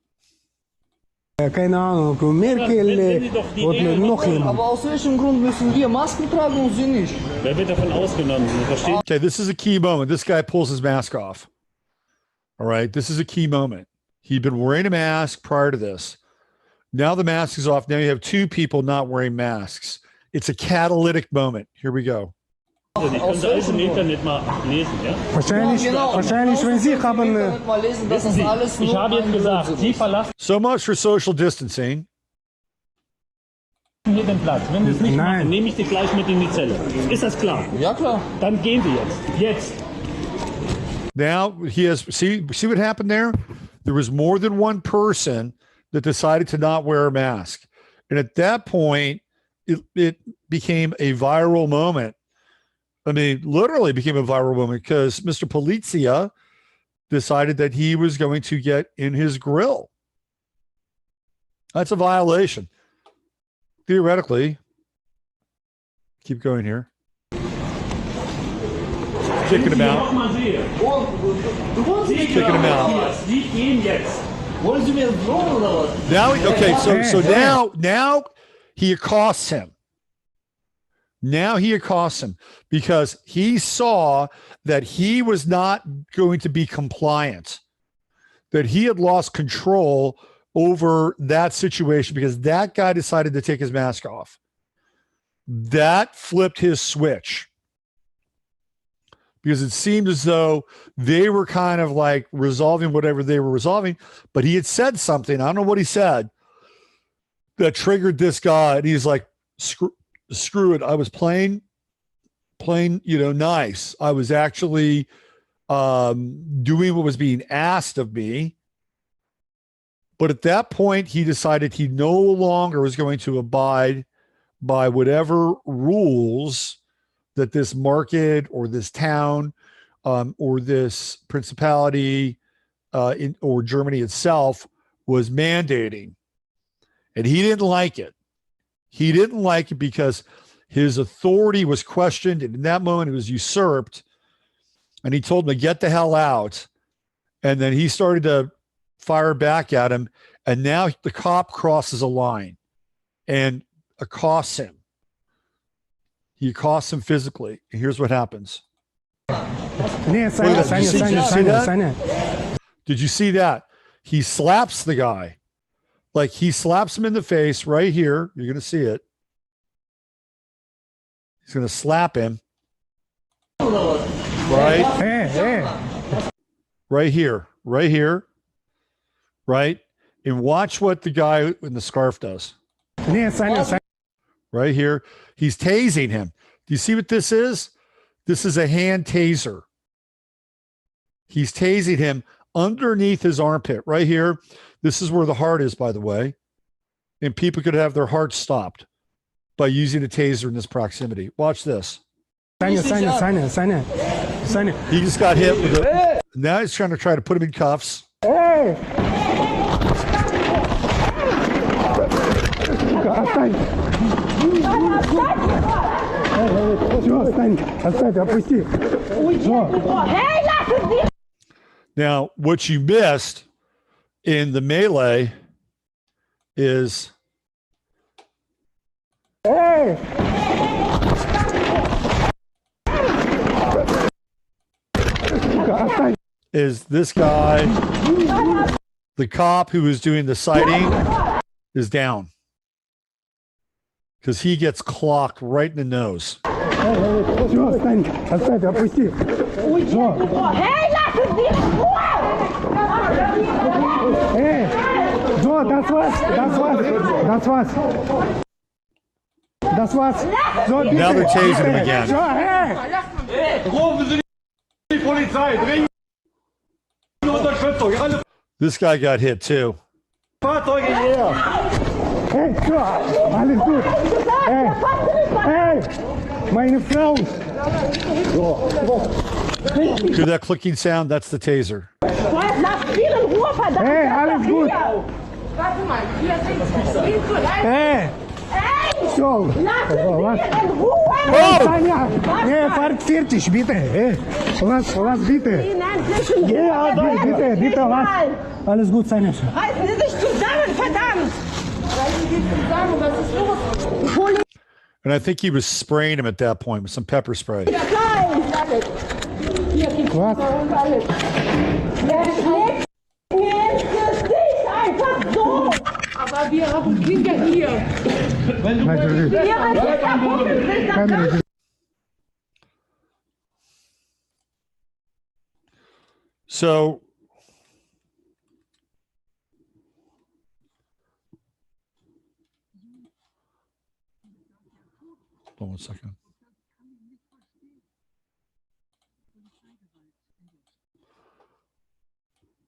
Keine Ahnung, Merkel und noch jemand. Aber aus welchem Grund müssen wir Masken tragen und sie nicht? Wer wird davon ausgenommen? Sie verstehen? Okay, this is a key moment. This guy pulls his mask off. All right, this is a key moment. He'd been wearing a mask prior to this. Now the mask is off. Now you have two people not wearing masks. It's a catalytic moment. Here we go. Ich kann Sie alles im Internet mal lesen, ja? Wahrscheinlich, wenn Sie haben. Mal lesen, dass das alles Ich nur habe jetzt gesagt, Sie verlassen So much for social distancing. hier den Platz. Wenn Sie es nicht Nein. machen, nehme ich Sie gleich mit in die Zelle. Ist das klar? Ja klar. Dann gehen Sie jetzt. Jetzt. Now he has see what happened there? There was more than one person that decided to not wear a mask. And at that point, it became a viral moment. I mean, literally became a viral moment because Mr. Polizia decided that he was going to get in his grill. That's a violation. Theoretically, keep going here. Kicking him out. Nochmal sehe. Sie Kicking him out. Sie gehen jetzt. Wollen Sie mir drohen oder was? Now, okay, so now he accosts him. Now he accosts him because he saw that he was not going to be compliant, that he had lost control over that situation because that guy decided to take his mask off. That flipped his switch, because it seemed as though they were kind of like resolving whatever they were resolving, but he had said something, I don't know what he said, that triggered this guy. And he's like, screw it. I was playing, nice. I was actually doing what was being asked of me. But at that point, he decided he no longer was going to abide by whatever rules that this market or this town or this principality or Germany itself was mandating. And he didn't like it. He didn't like it because his authority was questioned, and in that moment it was usurped. And he told him to get the hell out. And then he started to fire back at him. And now the cop crosses a line and accosts him. He accosts him physically. And here's what happens. Did you see that? He slaps the guy. Like, he slaps him in the face right here. You're going to see it. He's going to slap him. Right? Right here. Right here. Right? And watch what the guy in the scarf does. Right here. He's tasing him. Do you see what this is? This is a hand taser. He's tasing him underneath his armpit right here. This is where the heart is, by the way. And people could have their hearts stopped by using a taser in this proximity. Watch this. He just got hit with it. Now he's trying to put him in cuffs. Now, what you missed in the melee is this guy, the cop who was doing the sighting, is down because he gets clocked right in the nose. Now they're tasing him again. This guy got hit too. Hear that clicking sound? That's the taser. Alles gut, Sanja. And I think he was spraying him at that point with some pepper spray. What? So hold on 1 second.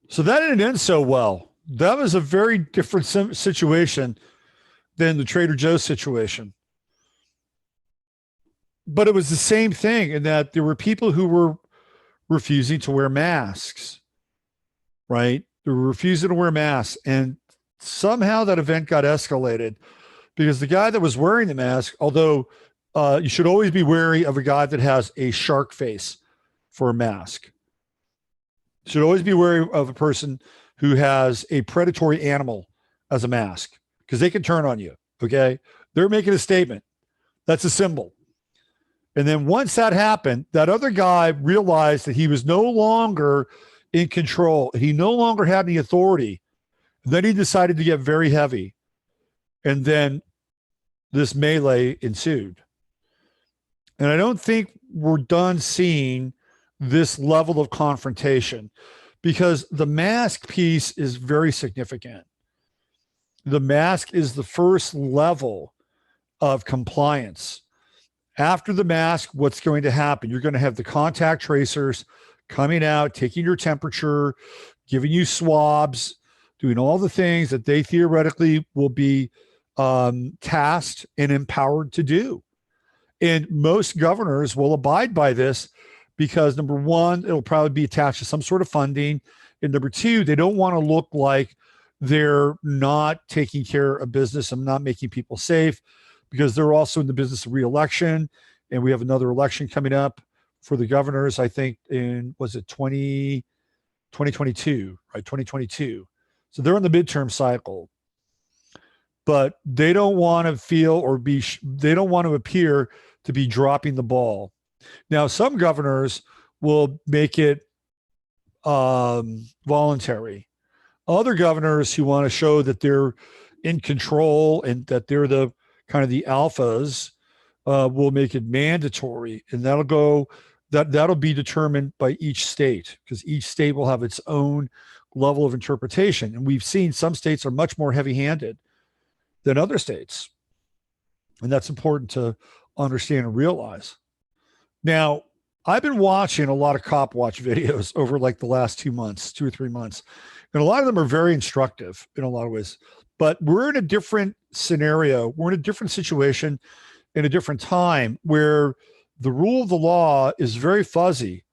So that didn't end so well. That was a very different situation than the Trader Joe's situation. But it was the same thing in that there were people who were refusing to wear masks, right? They were refusing to wear masks. And somehow that event got escalated because the guy that was wearing the mask, although you should always be wary of a guy that has a shark face for a mask. You should always be wary of a person who has a predatory animal as a mask because they can turn on you, okay? They're making a statement. That's a symbol. And then once that happened, that other guy realized that he was no longer in control. He no longer had any authority. And then he decided to get very heavy. And then this melee ensued. And I don't think we're done seeing this level of confrontation, because the mask piece is very significant. The mask is the first level of compliance. After the mask, what's going to happen? You're going to have the contact tracers coming out, taking your temperature, giving you swabs, doing all the things that they theoretically will be tasked and empowered to do. And most governors will abide by this because, number one, it'll probably be attached to some sort of funding. And number two, they don't want to look like they're not taking care of business and not making people safe, because they're also in the business of re-election. And we have another election coming up for the governors, I think, in, was it 2022, right? 2022. So they're in the midterm cycle. But they don't want to feel or be, they don't want to appear to be dropping the ball. Now, some governors will make it voluntary. Other governors who want to show that they're in control and that they're the kind of the alphas will make it mandatory. And that'll be determined by each state, because each state will have its own level of interpretation. And we've seen some states are much more heavy-handed than other states. And that's important to understand and realize. Now, I've been watching a lot of cop watch videos over like the last 2 months, 2 or 3 months. And a lot of them are very instructive in a lot of ways. But we're in a different scenario. We're in a different situation in a different time where the rule of the law is very fuzzy,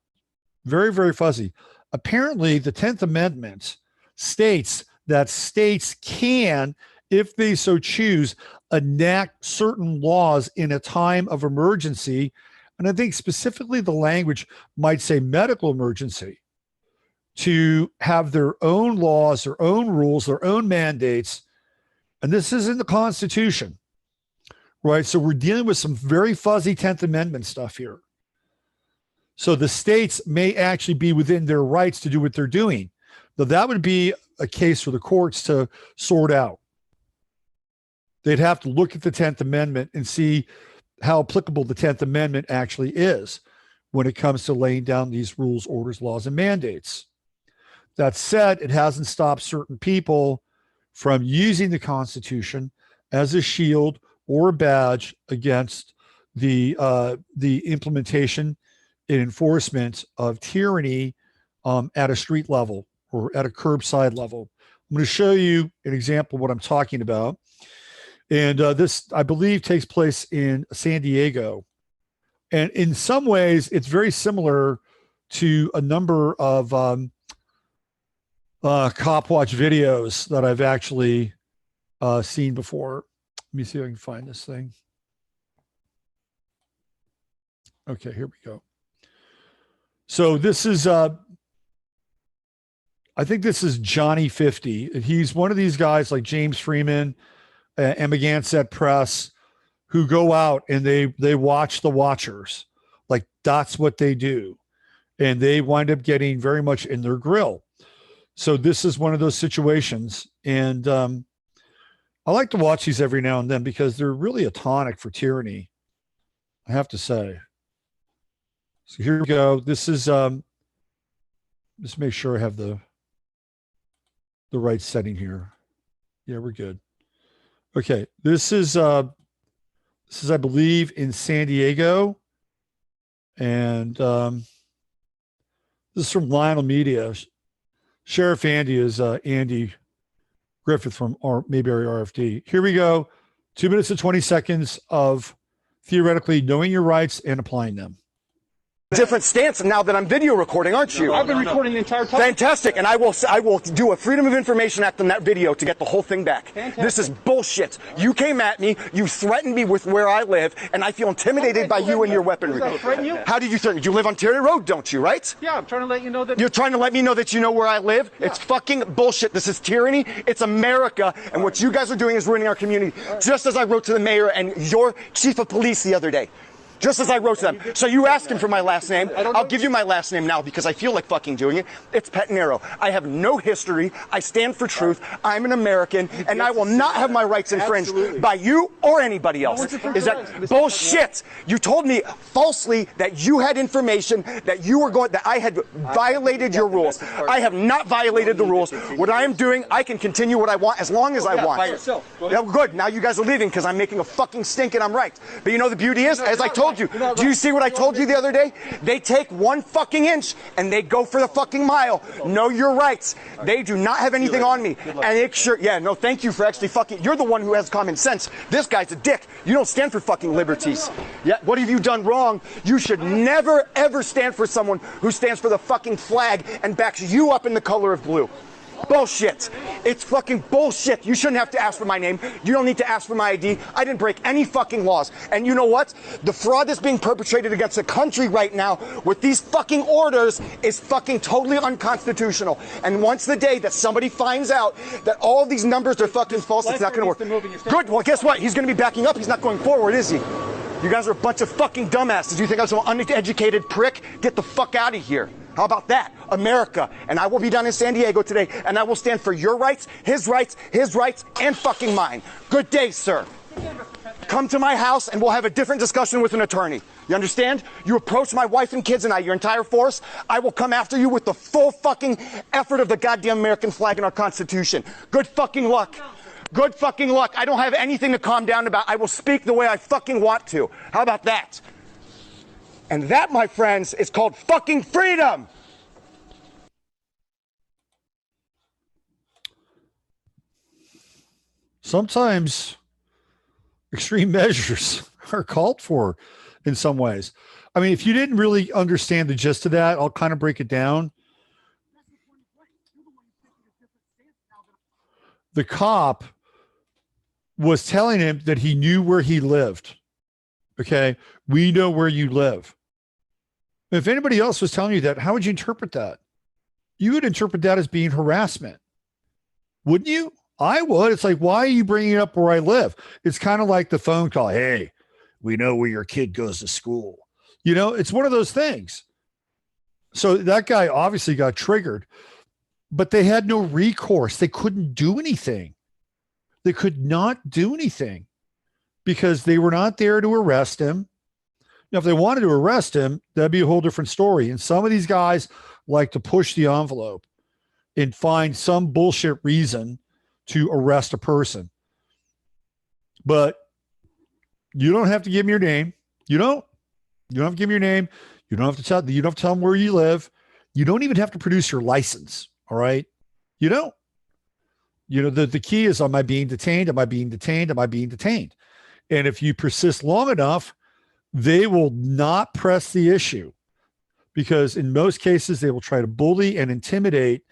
very, very fuzzy. Apparently, the 10th Amendment states that states can, if they so choose, enact certain laws in a time of emergency. And I think specifically the language might say medical emergency, to have their own laws, their own rules, their own mandates. And this is in the Constitution, right? So we're dealing with some very fuzzy 10th Amendment stuff here. So the states may actually be within their rights to do what they're doing. Though that would be a case for the courts to sort out. They'd have to look at the 10th Amendment and see how applicable the 10th Amendment actually is when it comes to laying down these rules, orders, laws, and mandates. That said, it hasn't stopped certain people from using the Constitution as a shield or a badge against the implementation and enforcement of tyranny at a street level or at a curbside level. I'm going to show you an example of what I'm talking about. And this, I believe, takes place in San Diego. And in some ways, it's very similar to a number of cop watch videos that I've actually seen before. Let me see if I can find this thing. Okay, here we go. So this is, I think this is Johnny 50. He's one of these guys like James Freeman and Amagansett Press, who go out and they watch the watchers. Like that's what they do. And they wind up getting very much in their grill. So this is one of those situations. And I like to watch these every now and then because they're really a tonic for tyranny, I have to say. So here we go. This is, just make sure I have the right setting here. Yeah, we're good. Okay. This is, I believe, in San Diego. And this is from Lionel Media. Sheriff Andy is Andy Griffith from Mayberry RFD. Here we go. 2 minutes and 20 seconds of theoretically knowing your rights and applying them. Different stance now that I'm video recording, aren't you? I've been recording the entire time. Fantastic, and I will do a Freedom of Information Act on that video to get the whole thing back. Fantastic. This is bullshit. You came at me, you threatened me with where I live, and I feel intimidated by you and your weaponry. Does that threaten you? How did you threaten me? You live on Terry Road, don't you, right? Yeah, I'm trying to let you know that. You're trying to let me know that you know where I live? Yeah. It's fucking bullshit. This is tyranny. It's America, and what you guys are doing is ruining our community. Just as I wrote to the mayor and your chief of police the other day. just as I wrote to them. So you asked him for my last name. I'll give you my last name now because I feel like fucking doing it. It's Petinaro. I have no history. I stand for truth. I'm an American, and I will not have my rights infringed by you or anybody else. Is that bullshit? You told me falsely that you had information that you were going, that I had violated your rules. I have not violated the rules. What I am doing, I can continue what I want as long as I want. By yourself. Yeah, good. Now you guys are leaving because I'm making a fucking stink and I'm right. But you know the beauty is, as I told you, do you see what I told you the other day? They take 1 fucking inch and they go for the fucking mile. Know your rights. They do not have anything on me. And it sure, yeah, no, thank you for actually fucking, you're the one who has common sense. This guy's a dick. You don't stand for fucking liberties. Yeah, what have you done wrong? You should never, ever stand for someone who stands for the fucking flag and backs you up in the color of blue. Bullshit. It's fucking bullshit. You shouldn't have to ask for my name. You don't need to ask for my ID. I didn't break any fucking laws. And you know what? The fraud that's being perpetrated against the country right now with these fucking orders is fucking totally unconstitutional. And once the day that somebody finds out that all these numbers are fucking false, it's not going to work. Good. Well, guess what? He's going to be backing up. He's not going forward, is he? You guys are a bunch of fucking dumbasses. You think I'm some uneducated prick? Get the fuck out of here. How about that? America. And I will be down in San Diego today, and I will stand for your rights, his rights, and fucking mine. Good day, sir. Come to my house, and we'll have a different discussion with an attorney. You understand? You approach my wife and kids and I, your entire force, I will come after you with the full fucking effort of the goddamn American flag and our Constitution. Good fucking luck. Good fucking luck. I don't have anything to calm down about. I will speak the way I fucking want to. How about that? And that, my friends, is called fucking freedom. Sometimes extreme measures are called for in some ways. I mean, if you didn't really understand the gist of that, I'll kind of break it down. The cop was telling him that he knew where he lived. Okay. We know where you live. If anybody else was telling you that, how would you interpret that? You would interpret that as being harassment. Wouldn't you? I would. It's like, why are you bringing up where I live? It's kind of like the phone call. Hey, we know where your kid goes to school. You know, it's one of those things. So that guy obviously got triggered, but they had no recourse. They couldn't do anything. They could not do anything because they were not there to arrest him. Now, if they wanted to arrest him, that'd be a whole different story. And some of these guys like to push the envelope and find some bullshit reason to arrest a person. But you don't have to give them your name. You don't have to give them your name. You don't have to tell them where you live. You don't even have to produce your license. All right. You don't. You know, the key is, am I being detained? Am I being detained? Am I being detained? And if you persist long enough, they will not press the issue because in most cases, they will try to bully and intimidate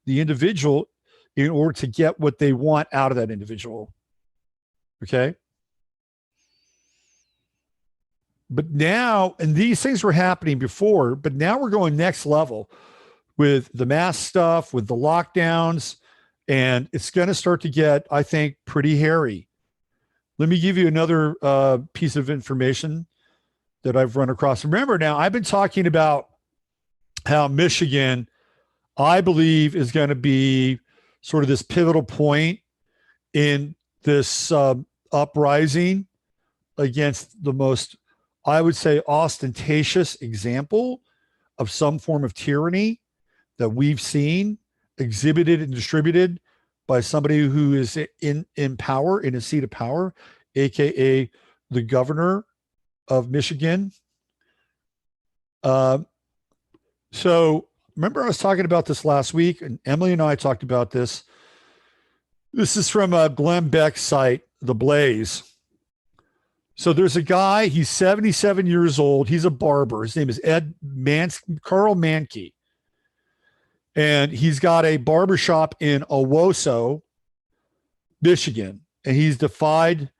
the individual in order to get what they want out of that individual. Okay. But now, and these things were happening before, but now we're going next level with the mask stuff, with the lockdowns, and it's going to start to get, I think, pretty hairy. Let me give you another piece of information that I've run across. Remember now, I've been talking about how Michigan, I believe, is going to be sort of this pivotal point in this uprising against the most, I would say, ostentatious example of some form of tyranny that we've seen exhibited and distributed by somebody who is in power, in a seat of power, aka the governor of Michigan. So remember I was talking about this last week, and Emily and I talked about this. This is from Glenn Beck's site, The Blaze. So there's a guy, he's 77 years old. He's a barber. His name is Carl Mankey. And he's got a barbershop in Owosso, Michigan. And he's defied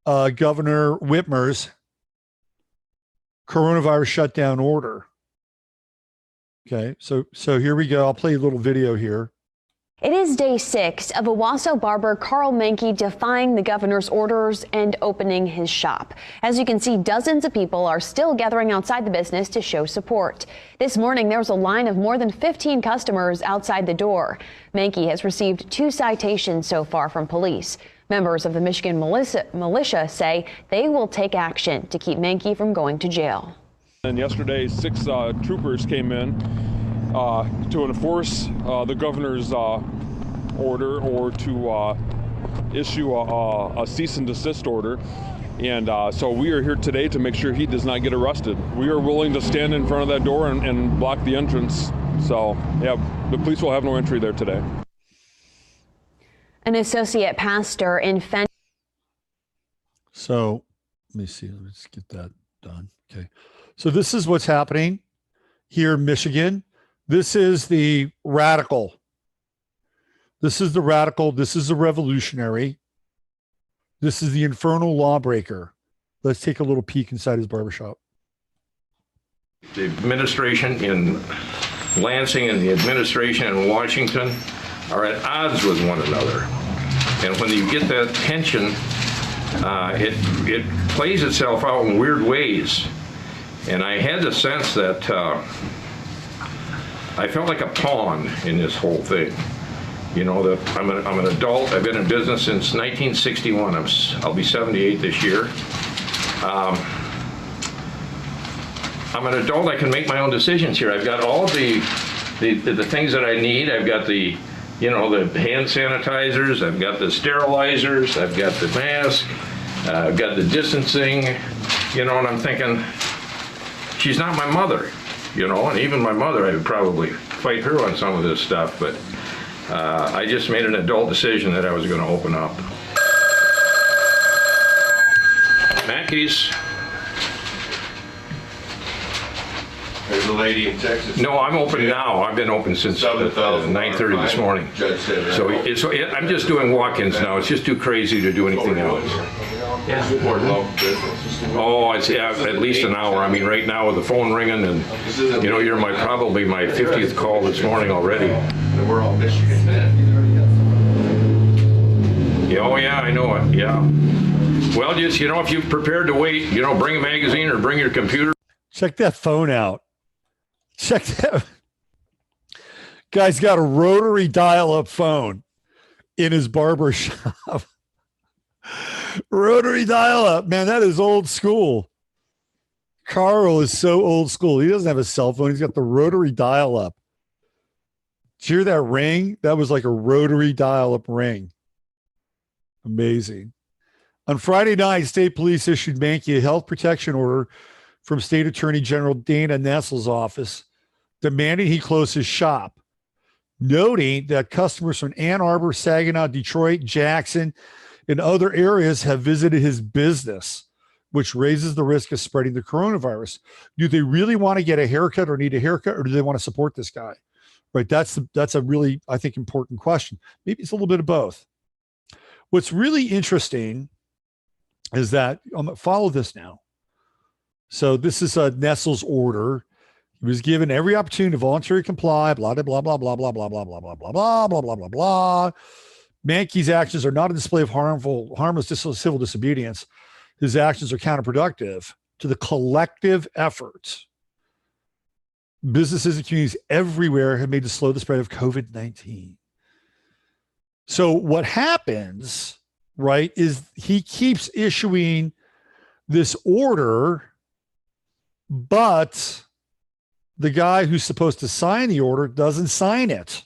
Governor Whitmer's coronavirus shutdown order. Okay, so here we go. I'll play a little video here. It is day 6 of Owasso barber Carl Mankey defying the governor's orders and opening his shop. As you can see, dozens of people are still gathering outside the business to show support. This morning, there was a line of more than 15 customers outside the door. Mankey has received 2 citations so far from police. Members of the Michigan militia say they will take action to keep Mankey from going to jail. And yesterday, 6 troopers came in to enforce the governor's order or to issue a cease and desist order. And so we are here today to make sure he does not get arrested. We are willing to stand in front of that door and block the entrance. So, yeah, the police will have no entry there today. An associate pastor in Fenton. So let me see. Let's get that done. Okay. So this is what's happening here in Michigan. This is the radical. This is the radical. This is the revolutionary. This is the infernal lawbreaker. Let's take a little peek inside his barbershop. The administration in Lansing and the administration in Washington are at odds with one another. And when you get that tension, it plays itself out in weird ways. And I had the sense that I felt like a pawn in this whole thing. You know, that I'm an adult. I've been in business since 1961. I'll be 78 this year. I'm an adult. I can make my own decisions here. I've got all the things that I need. I've got the hand sanitizers. I've got the sterilizers. I've got the mask. I've got the distancing. And I'm thinking, she's not my mother. And even my mother, I would probably fight her on some of this stuff, but I just made an adult decision that I was going to open up. Mackey's. There's a lady in Texas. No, I'm open now. I've been open since 9:30 this morning. So I'm just doing walk-ins now. It's just too crazy to do anything else. Oh, it's at least an hour. I mean, right now with the phone ringing, and you're probably my 50th call this morning already. We're all Michigan men. Yeah, oh yeah, I know it. Yeah. Well, just if you're prepared to wait, bring a magazine or bring your computer. Check that phone out. Check that. Guy's got a rotary dial-up phone in his barber shop. Rotary dial-up, man, that is old school. Carl is so old school. He doesn't have a cell phone. He's got the rotary dial-up. Did you hear that ring? That was like a rotary dial-up ring. Amazing. On Friday night, state police issued Mankey a health protection order from State Attorney General Dana Nessel's office, demanding he close his shop, noting that customers from Ann Arbor, Saginaw, Detroit, Jackson, and other areas have visited his business, which raises the risk of spreading the coronavirus. Do they really want to get a haircut or need a haircut, or do they want to support this guy? Right? That's a really, I think, important question. Maybe it's a little bit of both. What's really interesting is that, follow this now. So this is Nessel's order. He was given every opportunity to voluntarily comply, blah, blah, blah, blah, blah, blah, blah, blah, blah, blah, blah, blah, blah, blah, blah. Mankey's actions are not a display of harmless civil disobedience. His actions are counterproductive to the collective effort. Businesses and communities everywhere have made to slow the spread of COVID-19. So what happens, right, is he keeps issuing this order, but the guy who's supposed to sign the order doesn't sign it.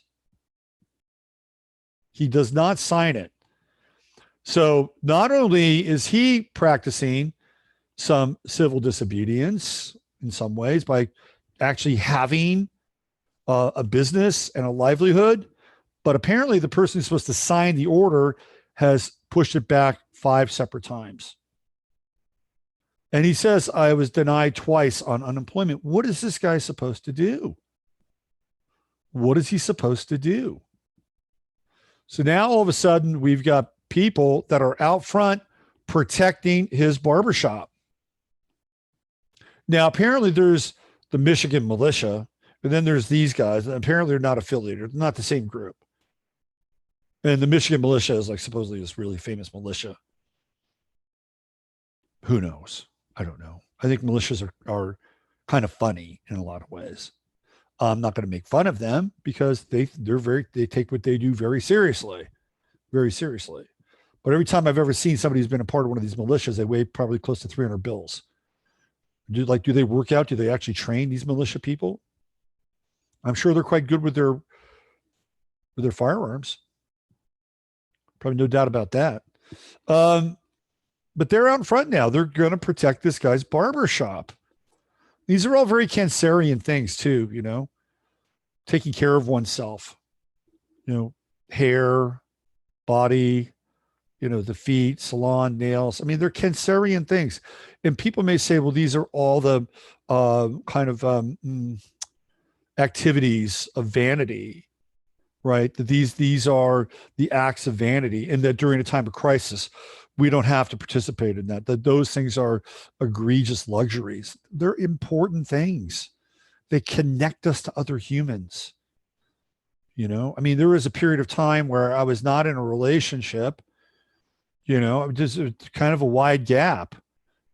He does not sign it. So not only is he practicing some civil disobedience in some ways by actually having a business and a livelihood, but apparently the person who's supposed to sign the order has pushed it back 5 separate times. And he says, I was denied twice on unemployment. What is this guy supposed to do? What is he supposed to do? So now all of a sudden we've got people that are out front protecting his barbershop. Now, apparently there's the Michigan militia, and then there's these guys. And apparently they're not affiliated, not the same group. And the Michigan militia is like supposedly this really famous militia. Who knows? I don't know. I think militias are kind of funny in a lot of ways. I'm not going to make fun of them because they take what they do very seriously, very seriously. But every time I've ever seen somebody who's been a part of one of these militias, they weigh probably close to 300 bills. Do they work out? Do they actually train these militia people? I'm sure they're quite good with their firearms. Probably no doubt about that. But they're out in front now. They're going to protect this guy's barber shop. These are all very Cancerian things too, you know, taking care of oneself, you know, hair, body, you know, the feet, salon, nails. I mean, they're Cancerian things. And people may say, well, these are all the kind of activities of vanity, right? That these are the acts of vanity, and that during a time of crisis, we don't have to participate in that those things are egregious luxuries. They're important things. They connect us to other humans. You know, I mean, there was a period of time where I was not in a relationship, you know, just kind of a wide gap,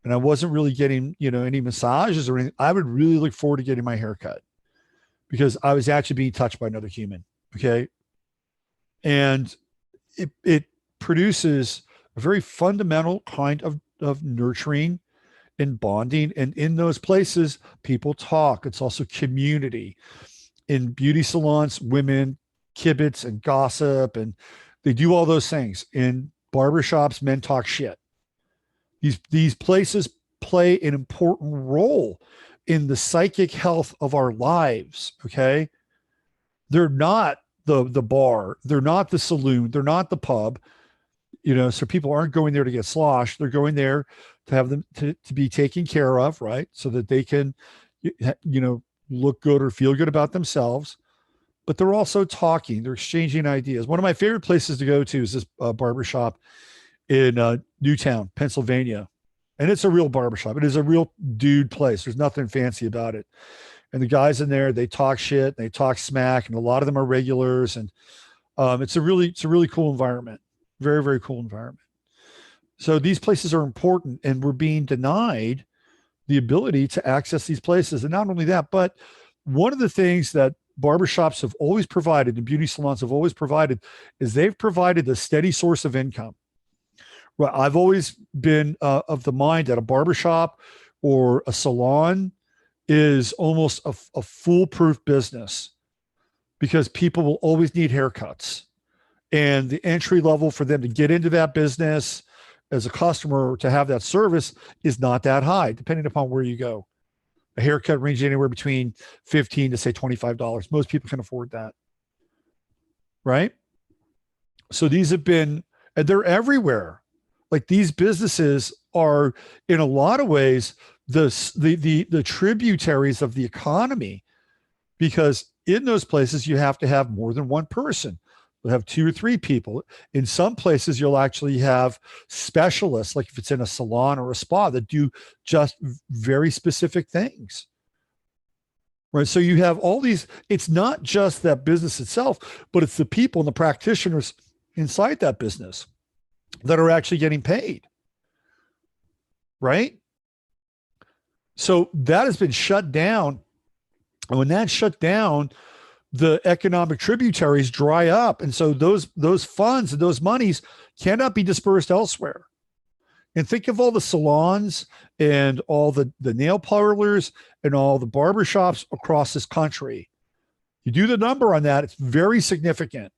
and I wasn't really getting, you know, any massages or anything. I would really look forward to getting my hair cut because I was actually being touched by another human. Okay. And it produces a very fundamental kind of nurturing and bonding. And in those places, people talk. It's also community. In beauty salons, women kibitz and gossip, and they do all those things. In barbershops, men talk shit. These places play an important role in the psychic health of our lives. Okay. They're not the bar. They're not the saloon. They're not the pub. You know, so people aren't going there to get sloshed. They're going there to have them to be taken care of, right? So that they can, you know, look good or feel good about themselves. But they're also talking. They're exchanging ideas. One of my favorite places to go to is this barbershop in Newtown, Pennsylvania. And it's a real barbershop. It is a real dude place. There's nothing fancy about it. And the guys in there, they talk shit, they talk smack, and a lot of them are regulars. And it's a really cool environment. Very, very cool environment. So these places are important, and we're being denied the ability to access these places. And not only that, but one of the things that barbershops have always provided and beauty salons have always provided is they've provided a steady source of income. Well, I've always been of the mind that a barbershop or a salon is almost a foolproof business because people will always need haircuts. And the entry level for them to get into that business as a customer to have that service is not that high, depending upon where you go. A haircut ranges anywhere between $15 to say $25. Most people can afford that. Right? So these have been, and they're everywhere. Like these businesses are in a lot of ways the tributaries of the economy, because in those places you have to have more than one person. You'll have 2 or 3 people. In some places, you'll actually have specialists, like if it's in a salon or a spa, that do just very specific things. Right. So you have all these, it's not just that business itself, but it's the people and the practitioners inside that business that are actually getting paid. Right. So that has been shut down. And when that's shut down, the economic tributaries dry up. And so those funds and those monies cannot be dispersed elsewhere. And think of all the salons and all the nail parlors and all the barbershops across this country. You do the number on that, it's very significant,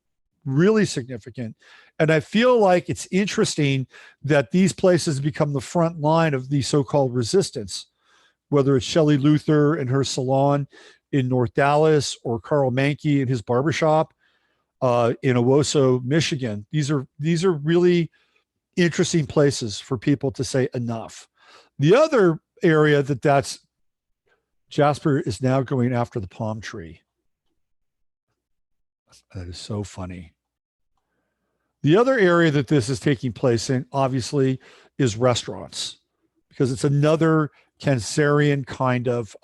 really significant. And I feel like it's interesting that these places become the front line of the so-called resistance, whether it's Shelley Luther and her salon in North Dallas or Carl Mankey and his barbershop in Owosso, Michigan. These are really interesting places for people to say enough. The other area that's Jasper is now going after the palm tree. That is so funny. The other area that this is taking place in, obviously, is restaurants, because it's another Cancerian kind of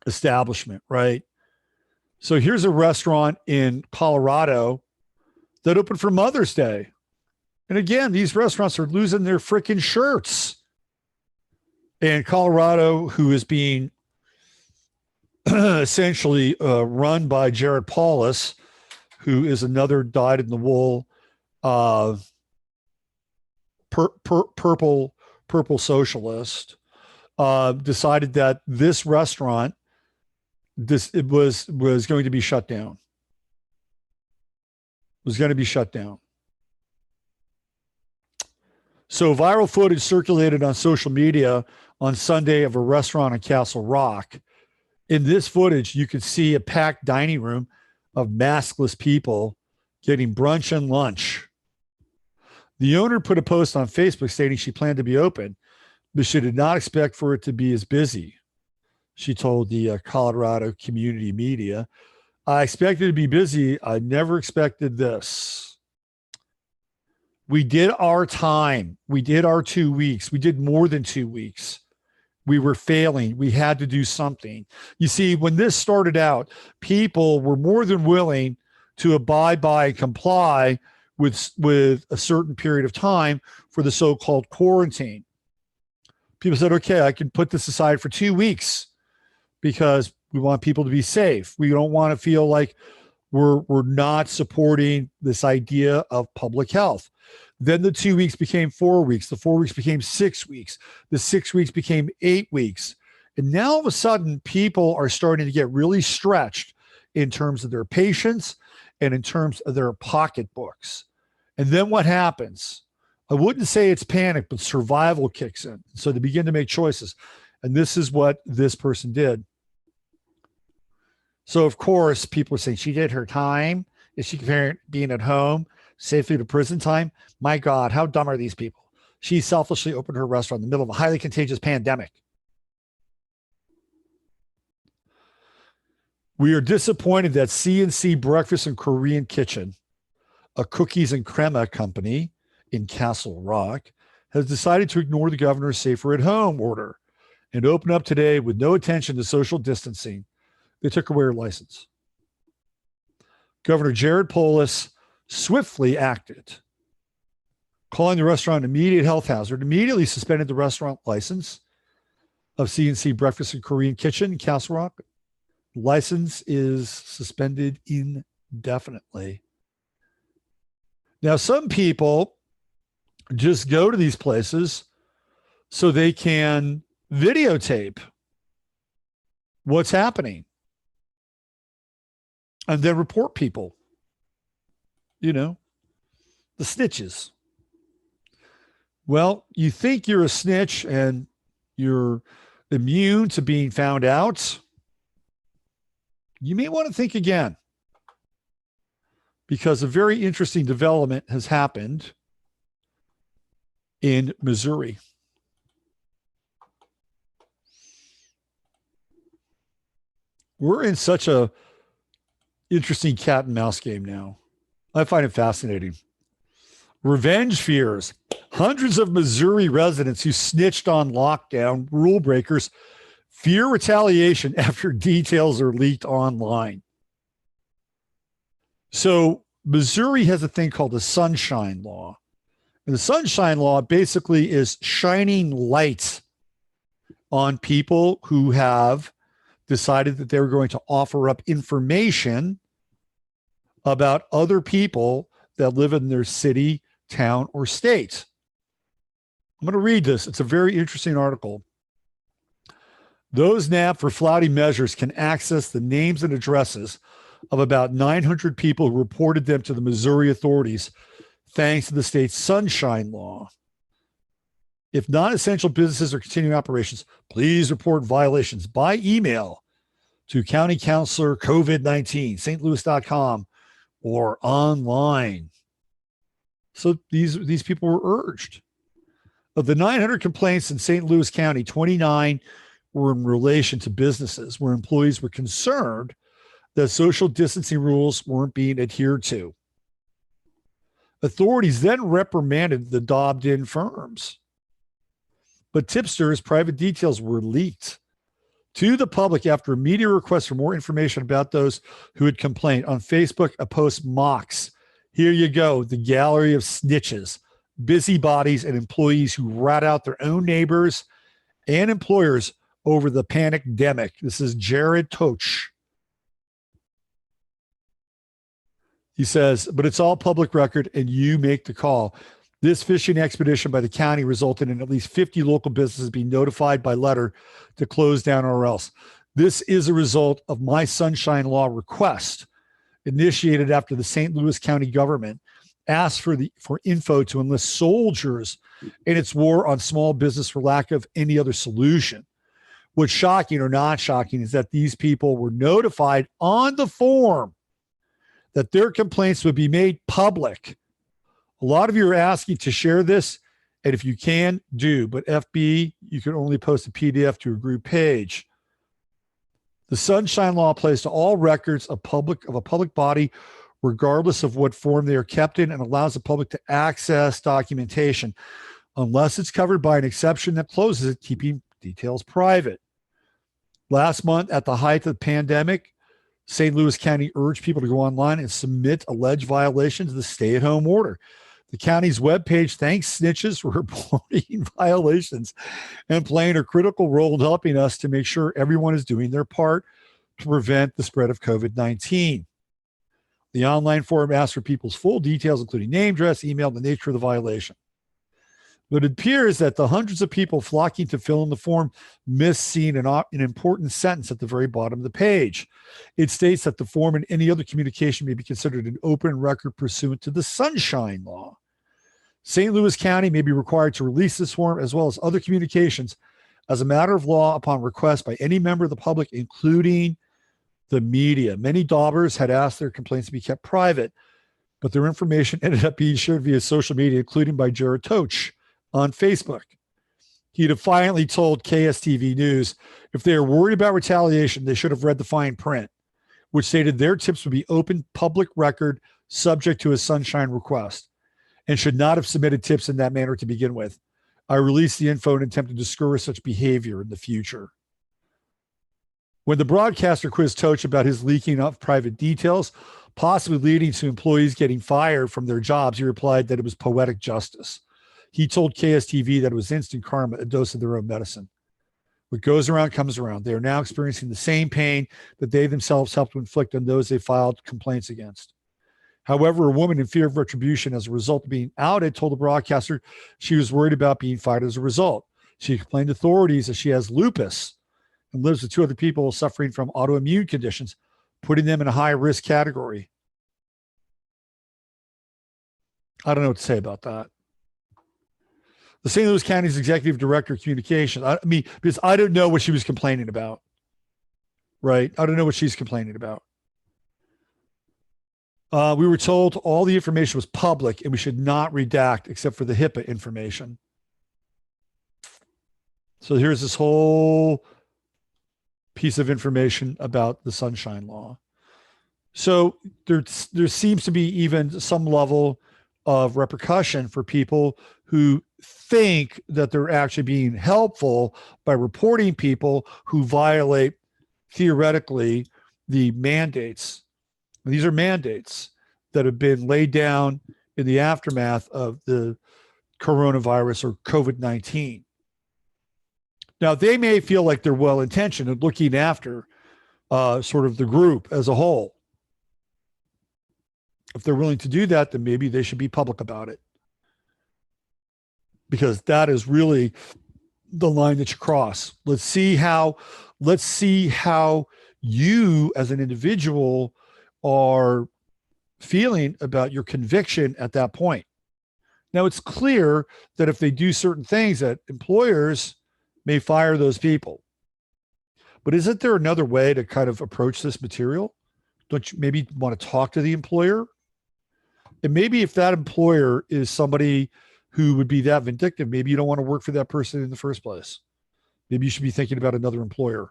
establishment, right? So here's a restaurant in Colorado that opened for Mother's Day. And again, these restaurants are losing their freaking shirts. And Colorado, who is being essentially run by Jared Paulus, who is another dyed-in-the-wool purple socialist, decided that this restaurant was going to be shut down. Was going to be shut down. So viral footage circulated on social media on Sunday of a restaurant in Castle Rock. In this footage, you could see a packed dining room of maskless people getting brunch and lunch. The owner put a post on Facebook stating she planned to be open, but she did not expect for it to be as busy. She told the Colorado community media, "I expected to be busy. I never expected this. We did our time. We did our 2 weeks. We did more than 2 weeks. We were failing. We had to do something." You see, when this started out, people were more than willing to abide by and comply with a certain period of time for the so-called quarantine. People said, okay, I can put this aside for 2 weeks because we want people to be safe. We don't want to feel like we're not supporting this idea of public health. Then the 2 weeks became 4 weeks. The 4 weeks became 6 weeks. The 6 weeks became 8 weeks. And now all of a sudden, people are starting to get really stretched in terms of their patience and in terms of their pocketbooks. And then what happens? I wouldn't say it's panic, but survival kicks in. So they begin to make choices. And this is what this person did. So, of course, people are saying she did her time. Is she comparing being at home safely to prison time? My God, how dumb are these people? She selfishly opened her restaurant in the middle of a highly contagious pandemic. We are disappointed that C&C Breakfast and Korean Kitchen, a cookies and crema company in Castle Rock, has decided to ignore the governor's safer at home order and open up today with no attention to social distancing. They took away her license. Governor Jared Polis swiftly acted, calling the restaurant an immediate health hazard, immediately suspended the restaurant license of C&C Breakfast and Korean Kitchen in Castle Rock. License is suspended indefinitely. Now, some people just go to these places so they can videotape what's happening and then report people, you know, the snitches. Well, you think you're a snitch and you're immune to being found out. You may want to think again, because a very interesting development has happened in Missouri. We're in such a interesting cat and mouse game now. I find it fascinating. Revenge fears. Hundreds of Missouri residents who snitched on lockdown rule breakers fear retaliation after details are leaked online. So Missouri has a thing called the Sunshine Law. And the Sunshine Law basically is shining light on people who have decided that they were going to offer up information about other people that live in their city, town, or state. I'm going to read this. It's a very interesting article. Those nabbed for flouting measures can access the names and addresses of about 900 people who reported them to the Missouri authorities, thanks to the state's Sunshine Law. If non-essential businesses are continuing operations, please report violations by email to County Counselor COVID-19, stlouis.com, or online. So these people were urged. Of the 900 complaints in St. Louis County, 29 were in relation to businesses where employees were concerned that social distancing rules weren't being adhered to. Authorities then reprimanded the dobbed-in firms. But tipsters' private details were leaked to the public after a media request for more information about those who had complained. On Facebook, a post mocks Here you go. The gallery of snitches, busybodies, and employees who rat out their own neighbors and employers over the panic-demic. This is Jared Toch. He says, but it's all public record and you make the call. This fishing expedition by the county resulted in at least 50 local businesses being notified by letter to close down or else. This is a result of my Sunshine Law request initiated after the St. Louis County government asked for info to enlist soldiers in its war on small business for lack of any other solution. What's shocking or not shocking is that these people were notified on the form that their complaints would be made public. A lot of you are asking to share this, and if you can, do. But FB, you can only post a PDF to a group page. The Sunshine Law applies to all records of a public body, regardless of what form they are kept in, and allows the public to access documentation, unless it's covered by an exception that closes it, keeping details private. Last month, at the height of the pandemic, St. Louis County urged people to go online and submit alleged violations of the stay-at-home order. The county's webpage thanks snitches for reporting violations and playing a critical role in helping us to make sure everyone is doing their part to prevent the spread of COVID-19. The online forum asks for people's full details, including name, address, email, and the nature of the violation. But it appears that the hundreds of people flocking to fill in the form miss seeing an important sentence at the very bottom of the page. It states that the form and any other communication may be considered an open record pursuant to the Sunshine Law. St. Louis County may be required to release this form as well as other communications as a matter of law upon request by any member of the public, including the media. Many daubers had asked their complaints to be kept private, but their information ended up being shared via social media, including by Jared Toch on Facebook. He defiantly told KSTV News if they are worried about retaliation, they should have read the fine print, which stated their tips would be open public record subject to a Sunshine request and should not have submitted tips in that manner to begin with. I released the info in an attempt to discourage such behavior in the future. When the broadcaster quizzed Toch about his leaking of private details, possibly leading to employees getting fired from their jobs, he replied that it was poetic justice. He told KSTV that it was instant karma, a dose of their own medicine. What goes around comes around. They are now experiencing the same pain that they themselves helped to inflict on those they filed complaints against. However, a woman in fear of retribution as a result of being outed told the broadcaster she was worried about being fired as a result. She complained to authorities that she has lupus and lives with two other people suffering from autoimmune conditions, putting them in a high-risk category. I don't know what to say about that. The St. Louis County's executive director of communications, because I don't know what she was complaining about, right? I don't know what she's complaining about. We were told all the information was public and we should not redact except for the HIPAA information. So here's this whole piece of information about the Sunshine Law. So there seems to be even some level of repercussion for people who think that they're actually being helpful by reporting people who violate, theoretically, the mandates. These are mandates that have been laid down in the aftermath of the coronavirus or COVID-19. Now, they may feel like they're well-intentioned and looking after sort of the group as a whole. If they're willing to do that, then maybe they should be public about it. Because that is really the line that you cross. Let's see how you as an individual are feeling about your conviction at that point. Now, it's clear that if they do certain things, that employers may fire those people. But isn't there another way to kind of approach this material? Don't you maybe want to talk to the employer? And maybe if that employer is somebody who would be that vindictive, maybe you don't want to work for that person in the first place. Maybe you should be thinking about another employer.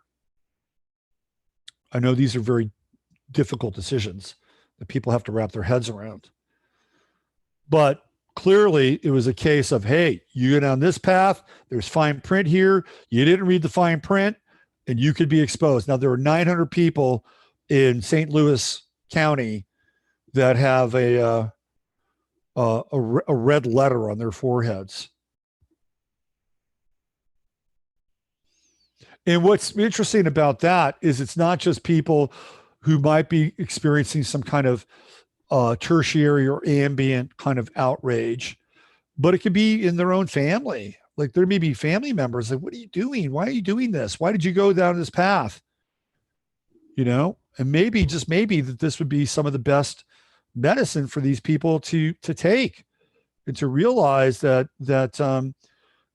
I know these are very difficult decisions that people have to wrap their heads around. But clearly it was a case of, hey, you go down this path, there's fine print here, you didn't read the fine print, and you could be exposed. Now, there are 900 people in St. Louis County that have a a red letter on their foreheads. And what's interesting about that is it's not just people who might be experiencing some kind of tertiary or ambient kind of outrage, but it could be in their own family. Like there may be family members like, what are you doing? Why are you doing this? Why did you go down this path? You know, and maybe, just maybe, that this would be some of the best medicine for these people to take, and to realize that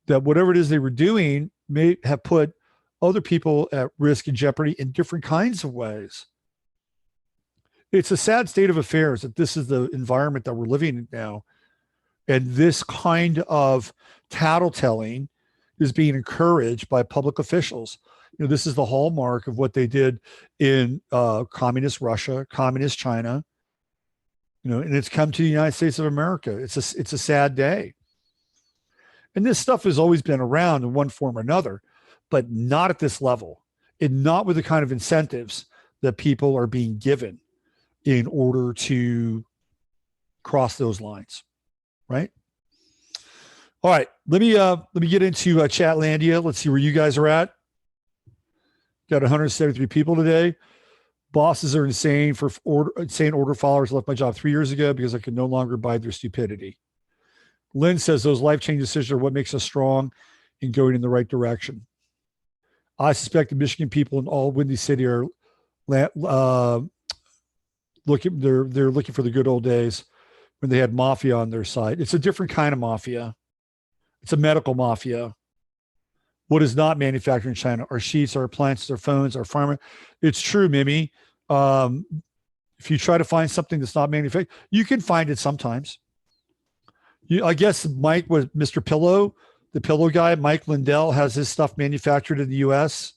whatever it is they were doing may have put other people at risk and jeopardy in different kinds of ways. It's a sad state of affairs that this is the environment that we're living in now. And this kind of tattletelling is being encouraged by public officials. You know, this is the hallmark of what they did in communist Russia, communist China, you know, and it's come to the United States of America. It's a sad day. And this stuff has always been around in one form or another, but not at this level, and not with the kind of incentives that people are being given in order to cross those lines. Right. All right. Let me get into Chatlandia. Let's see where you guys are at. Got 173 people today. Bosses are insane for insane order followers. Left my job 3 years ago because I could no longer abide their stupidity. Lynn says those life-changing decisions are what makes us strong in going in the right direction. I suspect the Michigan people in all Windy City are looking. They're looking for the good old days when they had mafia on their side. It's a different kind of mafia. It's a medical mafia. What is not manufactured in China? Our sheets, our appliances, our phones, our pharma. It's true, Mimi. If you try to find something that's not manufactured, you can find it sometimes. I guess Mike was Mr. Pillow, the pillow guy. Mike Lindell has his stuff manufactured in the U.S.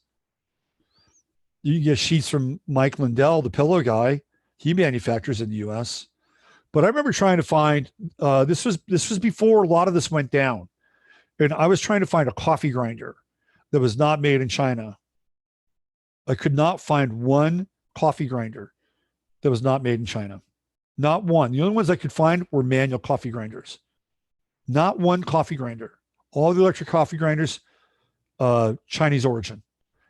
You can get sheets from Mike Lindell, the pillow guy. He manufactures in the U.S. But I remember trying to find, this was before a lot of this went down. And I was trying to find a coffee grinder that was not made in China. I could not find one coffee grinder that was not made in China. Not one. The only ones I could find were manual coffee grinders. Not one coffee grinder. All the electric coffee grinders, Chinese origin.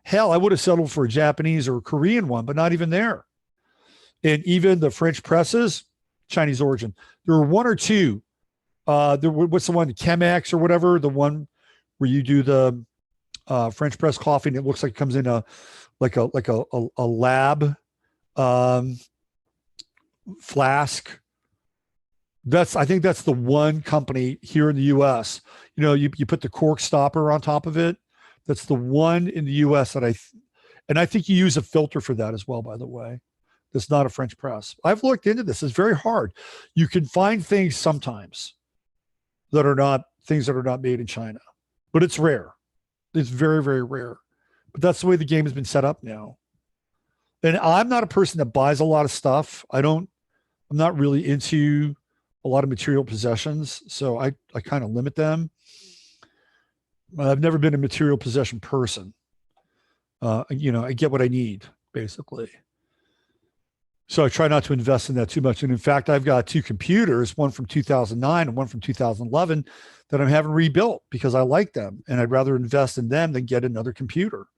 Hell, I would have settled for a Japanese or a Korean one, but not even there. And even the French presses, Chinese origin. There were one or two. What's the one, the Chemex or whatever, the one where you do the French press coffee and it looks like it comes in a lab flask. I think that's the one company here in the US. You know, you put the cork stopper on top of it. That's the one in the US that I think you use a filter for that as well, by the way. That's not a French press. I've looked into this. It's very hard. You can find things sometimes that are not made in China, but it's rare. It's very, very rare. But that's the way the game has been set up now. And I'm not a person that buys a lot of stuff. I'm not really into a lot of material possessions. So I kind of limit them. I've never been a material possession person. You know, I get what I need, basically. So I try not to invest in that too much. And in fact, I've got two computers, one from 2009 and one from 2011 that I'm having rebuilt because I like them. And I'd rather invest in them than get another computer.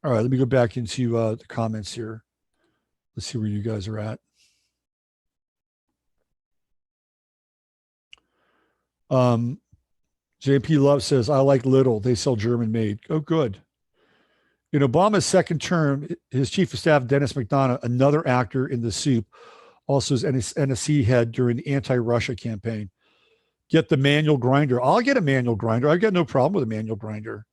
All right, let me go back into the comments here. Let's see where you guys are at. JP Love says, I like Little. They sell German made. Oh, good. In Obama's second term, his chief of staff, Dennis McDonough, another actor in The Soup, also is NSC head during the anti-Russia campaign. Get the manual grinder. I'll get a manual grinder. I've got no problem with a manual grinder.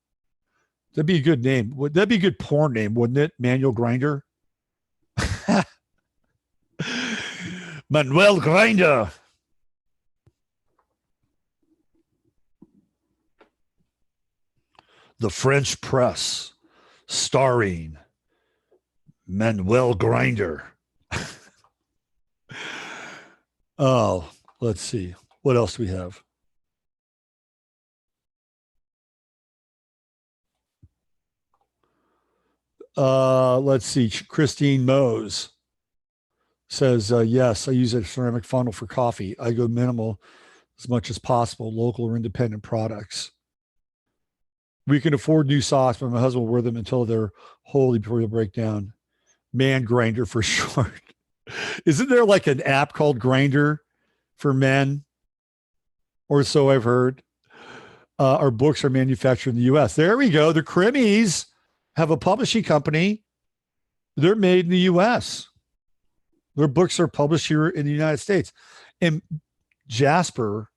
That'd be a good name. That'd be a good porn name, wouldn't it? Manual grinder. Manuel Grinder. The French Press, starring Manuel Grinder. Oh, let's see. What else do we have? Let's see. Christine Mose says, yes, I use a ceramic funnel for coffee. I go minimal as much as possible, local or independent products. We can afford new socks, but my husband will wear them until they're holy before he'll break down. Man Grinder for short. Isn't there like an app called Grinder for men? Or so I've heard. Our books are manufactured in the U.S. There we go. The Crimmies have a publishing company. They're made in the U.S. Their books are published here in the United States. And Jasper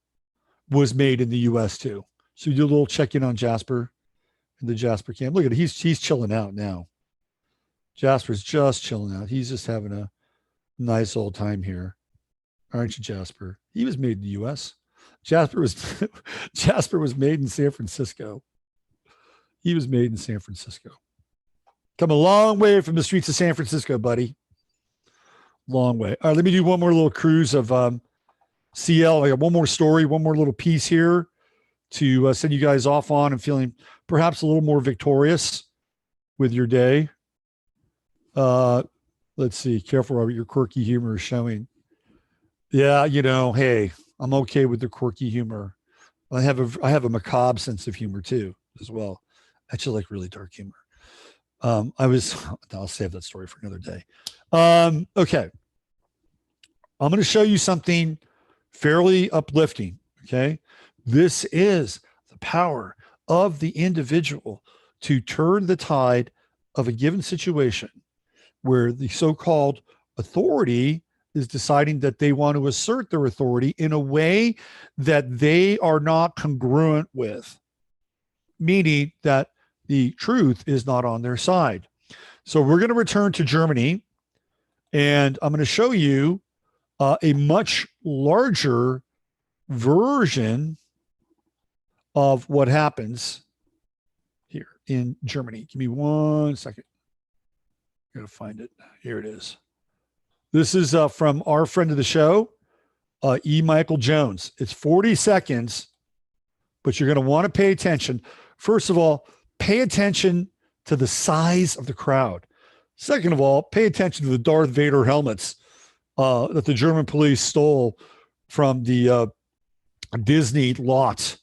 was made in the U.S. too. So you do a little check-in on Jasper and the Jasper camp. Look at it. He's chilling out now. Jasper's just chilling out. He's just having a nice old time here. Aren't you, Jasper? He was made in the U.S. Jasper was made in San Francisco. He was made in San Francisco. Come a long way from the streets of San Francisco, buddy. Long way. All right, let me do one more little cruise of CL. I got one more story, one more little piece here to send you guys off on and feeling perhaps a little more victorious with your day. Let's see. Careful, Robert. Your quirky humor is showing. Yeah, hey, I'm okay with the quirky humor. I have a macabre sense of humor too, as well. I actually like really dark humor. I'll save that story for another day. Okay. I'm going to show you something fairly uplifting. Okay. This is the power of the individual to turn the tide of a given situation where the so-called authority is deciding that they want to assert their authority in a way that they are not congruent with, meaning that the truth is not on their side. So we're going to return to Germany, and I'm going to show you a much larger version of what happens here in Germany. Give me 1 second. I gotta find it. Here it is. This is from our friend of the show, E. Michael Jones. It's 40 seconds, but you're going to want to pay attention. First of all, pay attention to the size of the crowd. Second of all, pay attention to the Darth Vader helmets that the German police stole from the Disney lot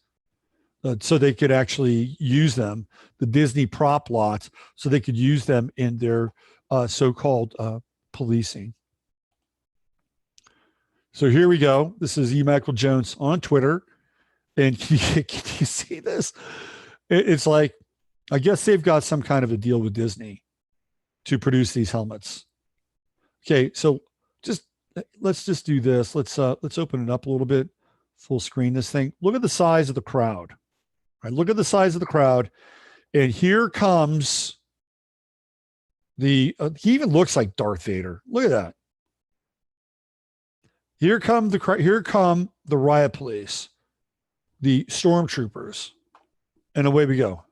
so they could actually use them, the Disney prop lot, so they could use them in their so-called policing. So here we go. This is E. Michael Jones on Twitter. And can you see this? It's like, I guess they've got some kind of a deal with Disney to produce these helmets. Okay, so let's just do this. Let's open it up a little bit, full screen this thing. Look at the size of the crowd. All right, look at the size of the crowd. And here comes he even looks like Darth Vader. Look at that. Here come the riot police, the stormtroopers, and away we go.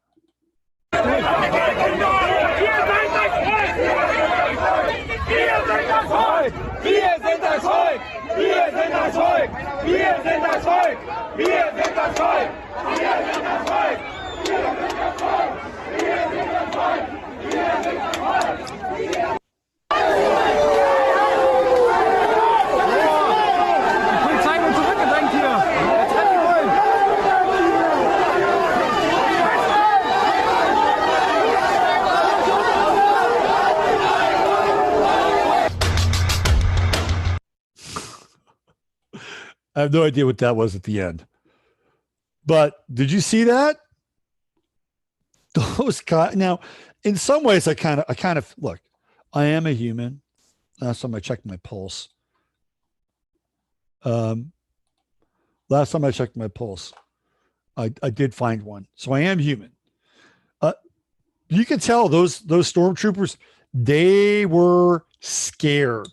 I have no idea what that was at the end. But did you see that? Those guys. Now, in some ways, I kind of look, I am a human. Last time I checked my pulse. I did find one. So I am human. You can tell those stormtroopers, they were scared.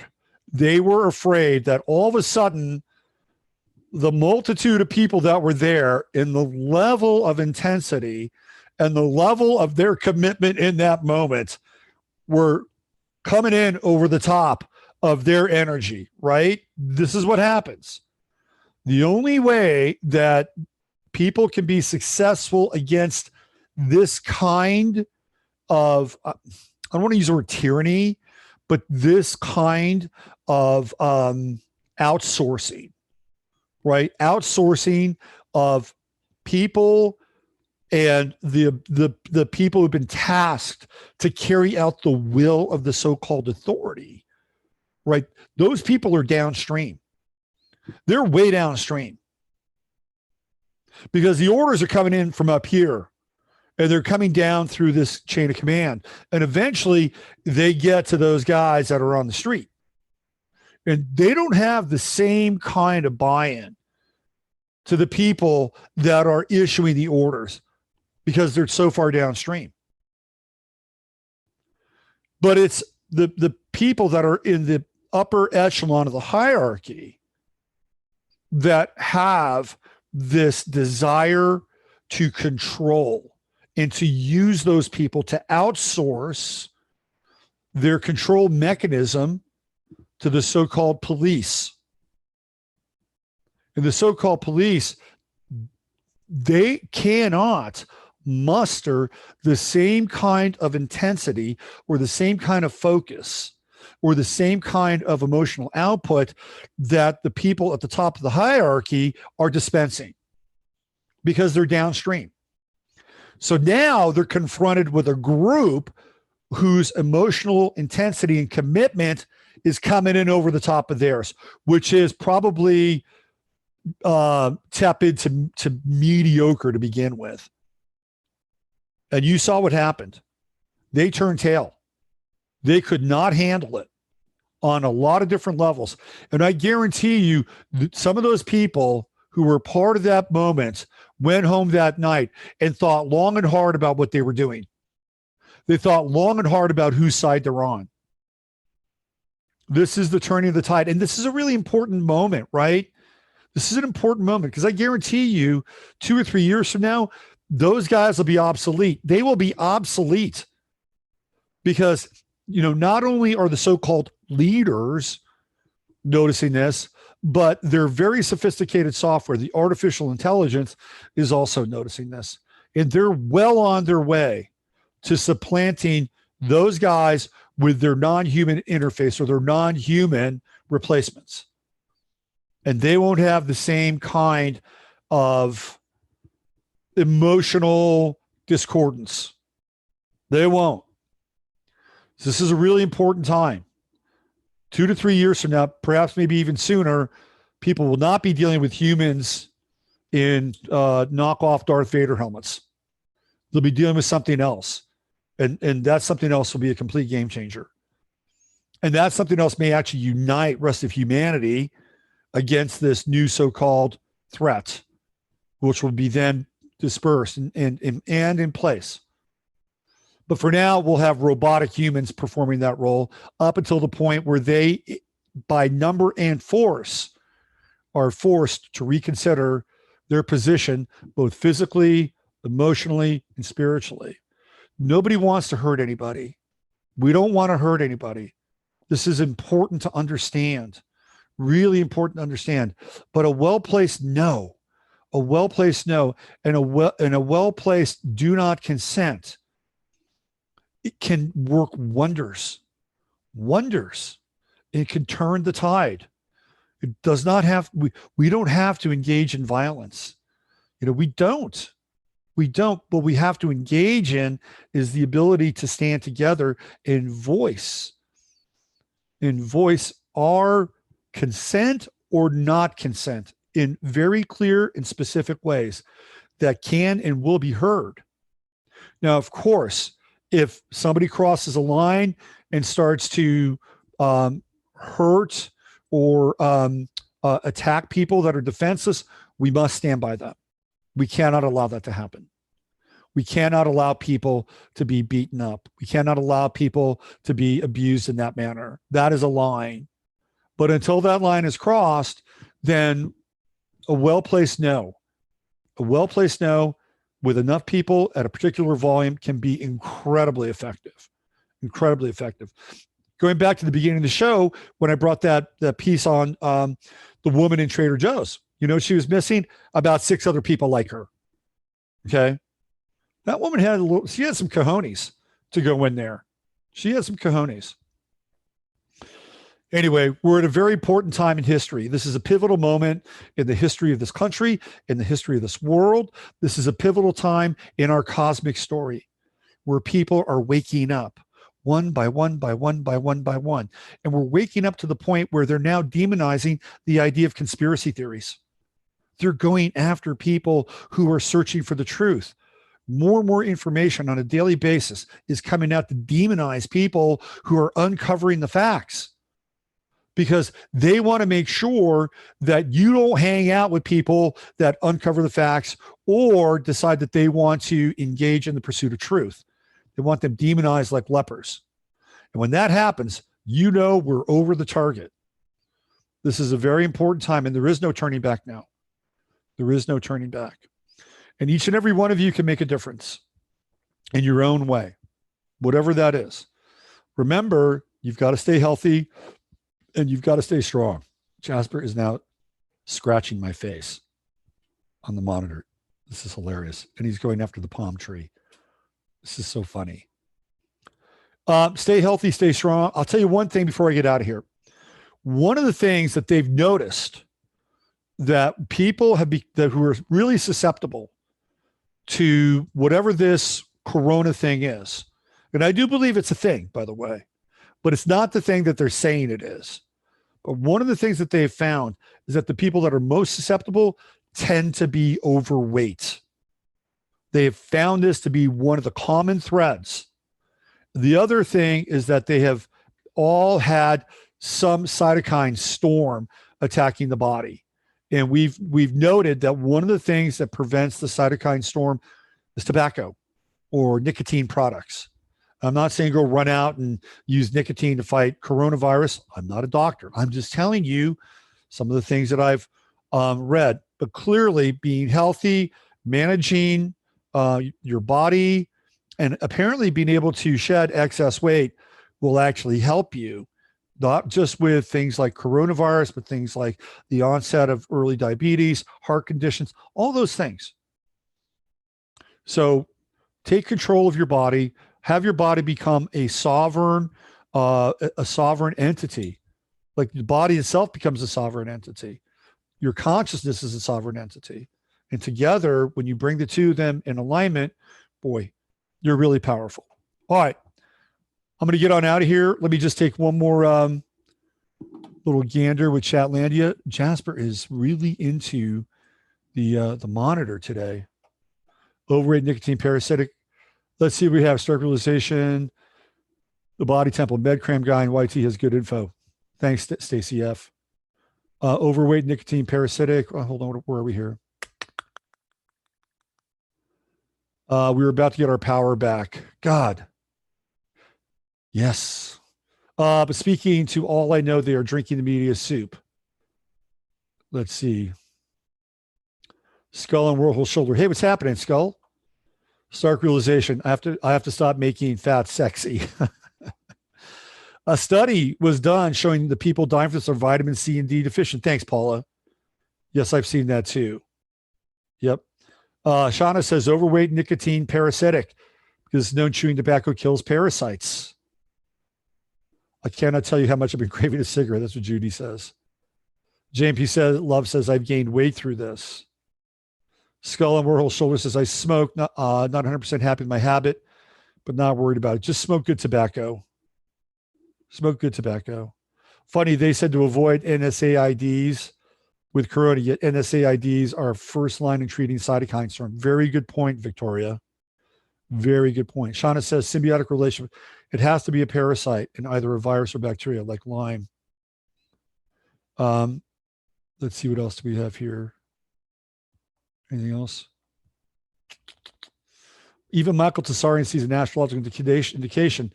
They were afraid that all of a sudden, the multitude of people that were there in the level of intensity and the level of their commitment in that moment were coming in over the top of their energy, right? This is what happens. The only way that people can be successful against this kind of, I don't want to use the word tyranny, but this kind of outsourcing, right? Outsourcing of people and the people who've been tasked to carry out the will of the so-called authority, right? Those people are downstream. They're way downstream because the orders are coming in from up here and they're coming down through this chain of command. And eventually they get to those guys that are on the street. And they don't have the same kind of buy-in to the people that are issuing the orders because they're so far downstream. But it's the people that are in the upper echelon of the hierarchy that have this desire to control and to use those people to outsource their control mechanism to the so-called police. And the so-called police, they cannot muster the same kind of intensity or the same kind of focus or the same kind of emotional output that the people at the top of the hierarchy are dispensing because they're downstream. So now they're confronted with a group whose emotional intensity and commitment is coming in over the top of theirs, which is probably tepid to mediocre to begin with. And you saw what happened. They turned tail. They could not handle it on a lot of different levels. And I guarantee you that some of those people who were part of that moment went home that night and thought long and hard about what they were doing. They thought long and hard about whose side they're on. This is the turning of the tide. And this is a really important moment, right? This is an important moment because I guarantee you 2 or 3 years from now, those guys will be obsolete. They will be obsolete because, you know, not only are the so-called leaders noticing this, but their very sophisticated software, the artificial intelligence, is also noticing this. And they're well on their way to supplanting those guys with their non-human interface or their non-human replacements. And they won't have the same kind of emotional discordance. They won't. This is a really important time. 2 to 3 years from now, perhaps maybe even sooner, people will not be dealing with humans in knockoff Darth Vader helmets. They'll be dealing with something else. And that something else will be a complete game changer. And that something else may actually unite rest of humanity against this new so-called threat, which will be then dispersed and in place. But for now, we'll have robotic humans performing that role up until the point where they, by number and force, are forced to reconsider their position, both physically, emotionally, and spiritually. Nobody wants to hurt anybody. We don't want to hurt anybody. This is important to understand, really important to understand. But a well-placed no, and a well-placed do not consent, it can work wonders. It can turn the tide. It does not have, we don't have to engage in violence. You know, we don't. What we have to engage in is the ability to stand together and voice our consent or not consent in very clear and specific ways that can and will be heard. Now, of course, if somebody crosses a line and starts to hurt or attack people that are defenseless, we must stand by them. We cannot allow that to happen. We cannot allow people to be beaten up. We cannot allow people to be abused in that manner. That is a line. But until that line is crossed, then a well-placed no with enough people at a particular volume can be incredibly effective. Going back to the beginning of the show, when I brought that piece on the woman in Trader Joe's, you know, she was missing about 6 other people like her. Okay. That woman she had some cojones to go in there. She had some cojones. Anyway, we're at a very important time in history. This is a pivotal moment in the history of this country, in the history of this world. This is a pivotal time in our cosmic story where people are waking up one by one by one by one by one. And we're waking up to the point where they're now demonizing the idea of conspiracy theories. They're going after people who are searching for the truth. More and more information on a daily basis is coming out to demonize people who are uncovering the facts, because they want to make sure that you don't hang out with people that uncover the facts or decide that they want to engage in the pursuit of truth. They want them demonized like lepers. And when that happens, you know we're over the target. This is a very important time, and there is no turning back now. There is no turning back. And each and every one of you can make a difference in your own way, whatever that is. Remember, you've got to stay healthy and you've got to stay strong. Jasper is now scratching my face on the monitor. This is hilarious. And he's going after the palm tree. This is so funny. Stay healthy, stay strong. I'll tell you one thing before I get out of here. One of the things that they've noticed that people have who are really susceptible to whatever this corona thing is, and I do believe it's a thing, by the way, but it's not the thing that they're saying it is. But one of the things that they've found is that the people that are most susceptible tend to be overweight. They have found this to be one of the common threads. The other thing is that they have all had some cytokine storm attacking the body. And we've noted that one of the things that prevents the cytokine storm is tobacco or nicotine products. I'm not saying go run out and use nicotine to fight coronavirus. I'm not a doctor. I'm just telling you some of the things that I've read. But clearly being healthy, managing your body, and apparently being able to shed excess weight will actually help you, not just with things like coronavirus, but things like the onset of early diabetes, heart conditions, all those things. So take control of your body, have your body become a sovereign entity. Like the body itself becomes a sovereign entity. Your consciousness is a sovereign entity. And together, when you bring the two of them in alignment, boy, you're really powerful. All right. I'm going to get on out of here. Let me just take one more little gander with Chatlandia. Jasper is really into the monitor today. Overweight, nicotine, parasitic. Let's see what we have. Stark realization. The body temple, MedCram guy in YT has good info. Thanks, Stacy F. Overweight, nicotine, parasitic. Oh, hold on. Where are we here? We were about to get our power back. God. Yes. But speaking to all I know, they are drinking the media soup. Let's see. Skull and Whirlpool shoulder. Hey, what's happening, Skull? Stark realization. I have to stop making fat sexy. A study was done showing the people dying from this are vitamin C and D deficient. Thanks, Paula. Yes, I've seen that too. Yep. Shauna says overweight, nicotine, parasitic, because it's known chewing tobacco kills parasites. I cannot tell you how much I've been craving a cigarette. That's what Judy says. JMP says, Love says, I've gained weight through this. Skull and Warhol Shoulder says, I smoke, not 100% happy with my habit, but not worried about it. Just smoke good tobacco. Smoke good tobacco. Funny, they said to avoid NSAIDs with corona, yet NSAIDs are first line in treating cytokine storm. Very good point, Victoria. Very good point. Shauna says symbiotic relationship. It has to be a parasite in either a virus or bacteria like Lyme. Let's see what else do we have here. Anything else? Even Michael Tessarian sees an astrological indication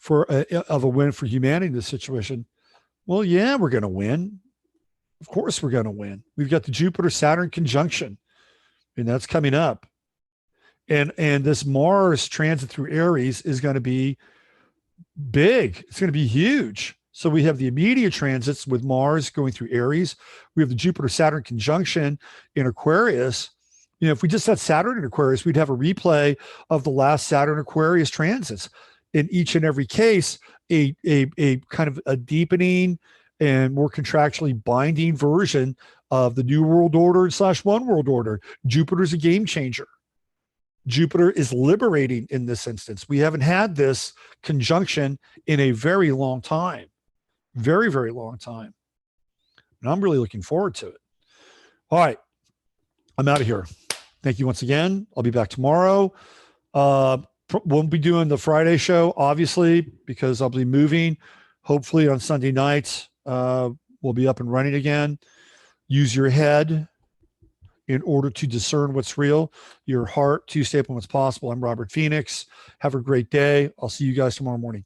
of a win for humanity in this situation. Well, yeah, we're going to win. Of course we're going to win. We've got the Jupiter-Saturn conjunction, and that's coming up. And this Mars transit through Aries is going to be big. It's going to be huge. So we have the immediate transits with Mars going through Aries. We have the Jupiter-Saturn conjunction in Aquarius. You know, if we just had Saturn in Aquarius, we'd have a replay of the last Saturn Aquarius transits. In each and every case, a kind of a deepening and more contractually binding version of the New World Order / One World Order. Jupiter's a game changer. Jupiter is liberating in this instance. We haven't had this conjunction in a very long time. Very, very long time. And I'm really looking forward to it. All right. I'm out of here. Thank you once again. I'll be back tomorrow. Won't be doing the Friday show, obviously, because I'll be moving. Hopefully on Sunday nights, we'll be up and running again. Use your head in order to discern what's real, your heart to stay up on what's possible. I'm Robert Phoenix. Have a great day. I'll see you guys tomorrow morning.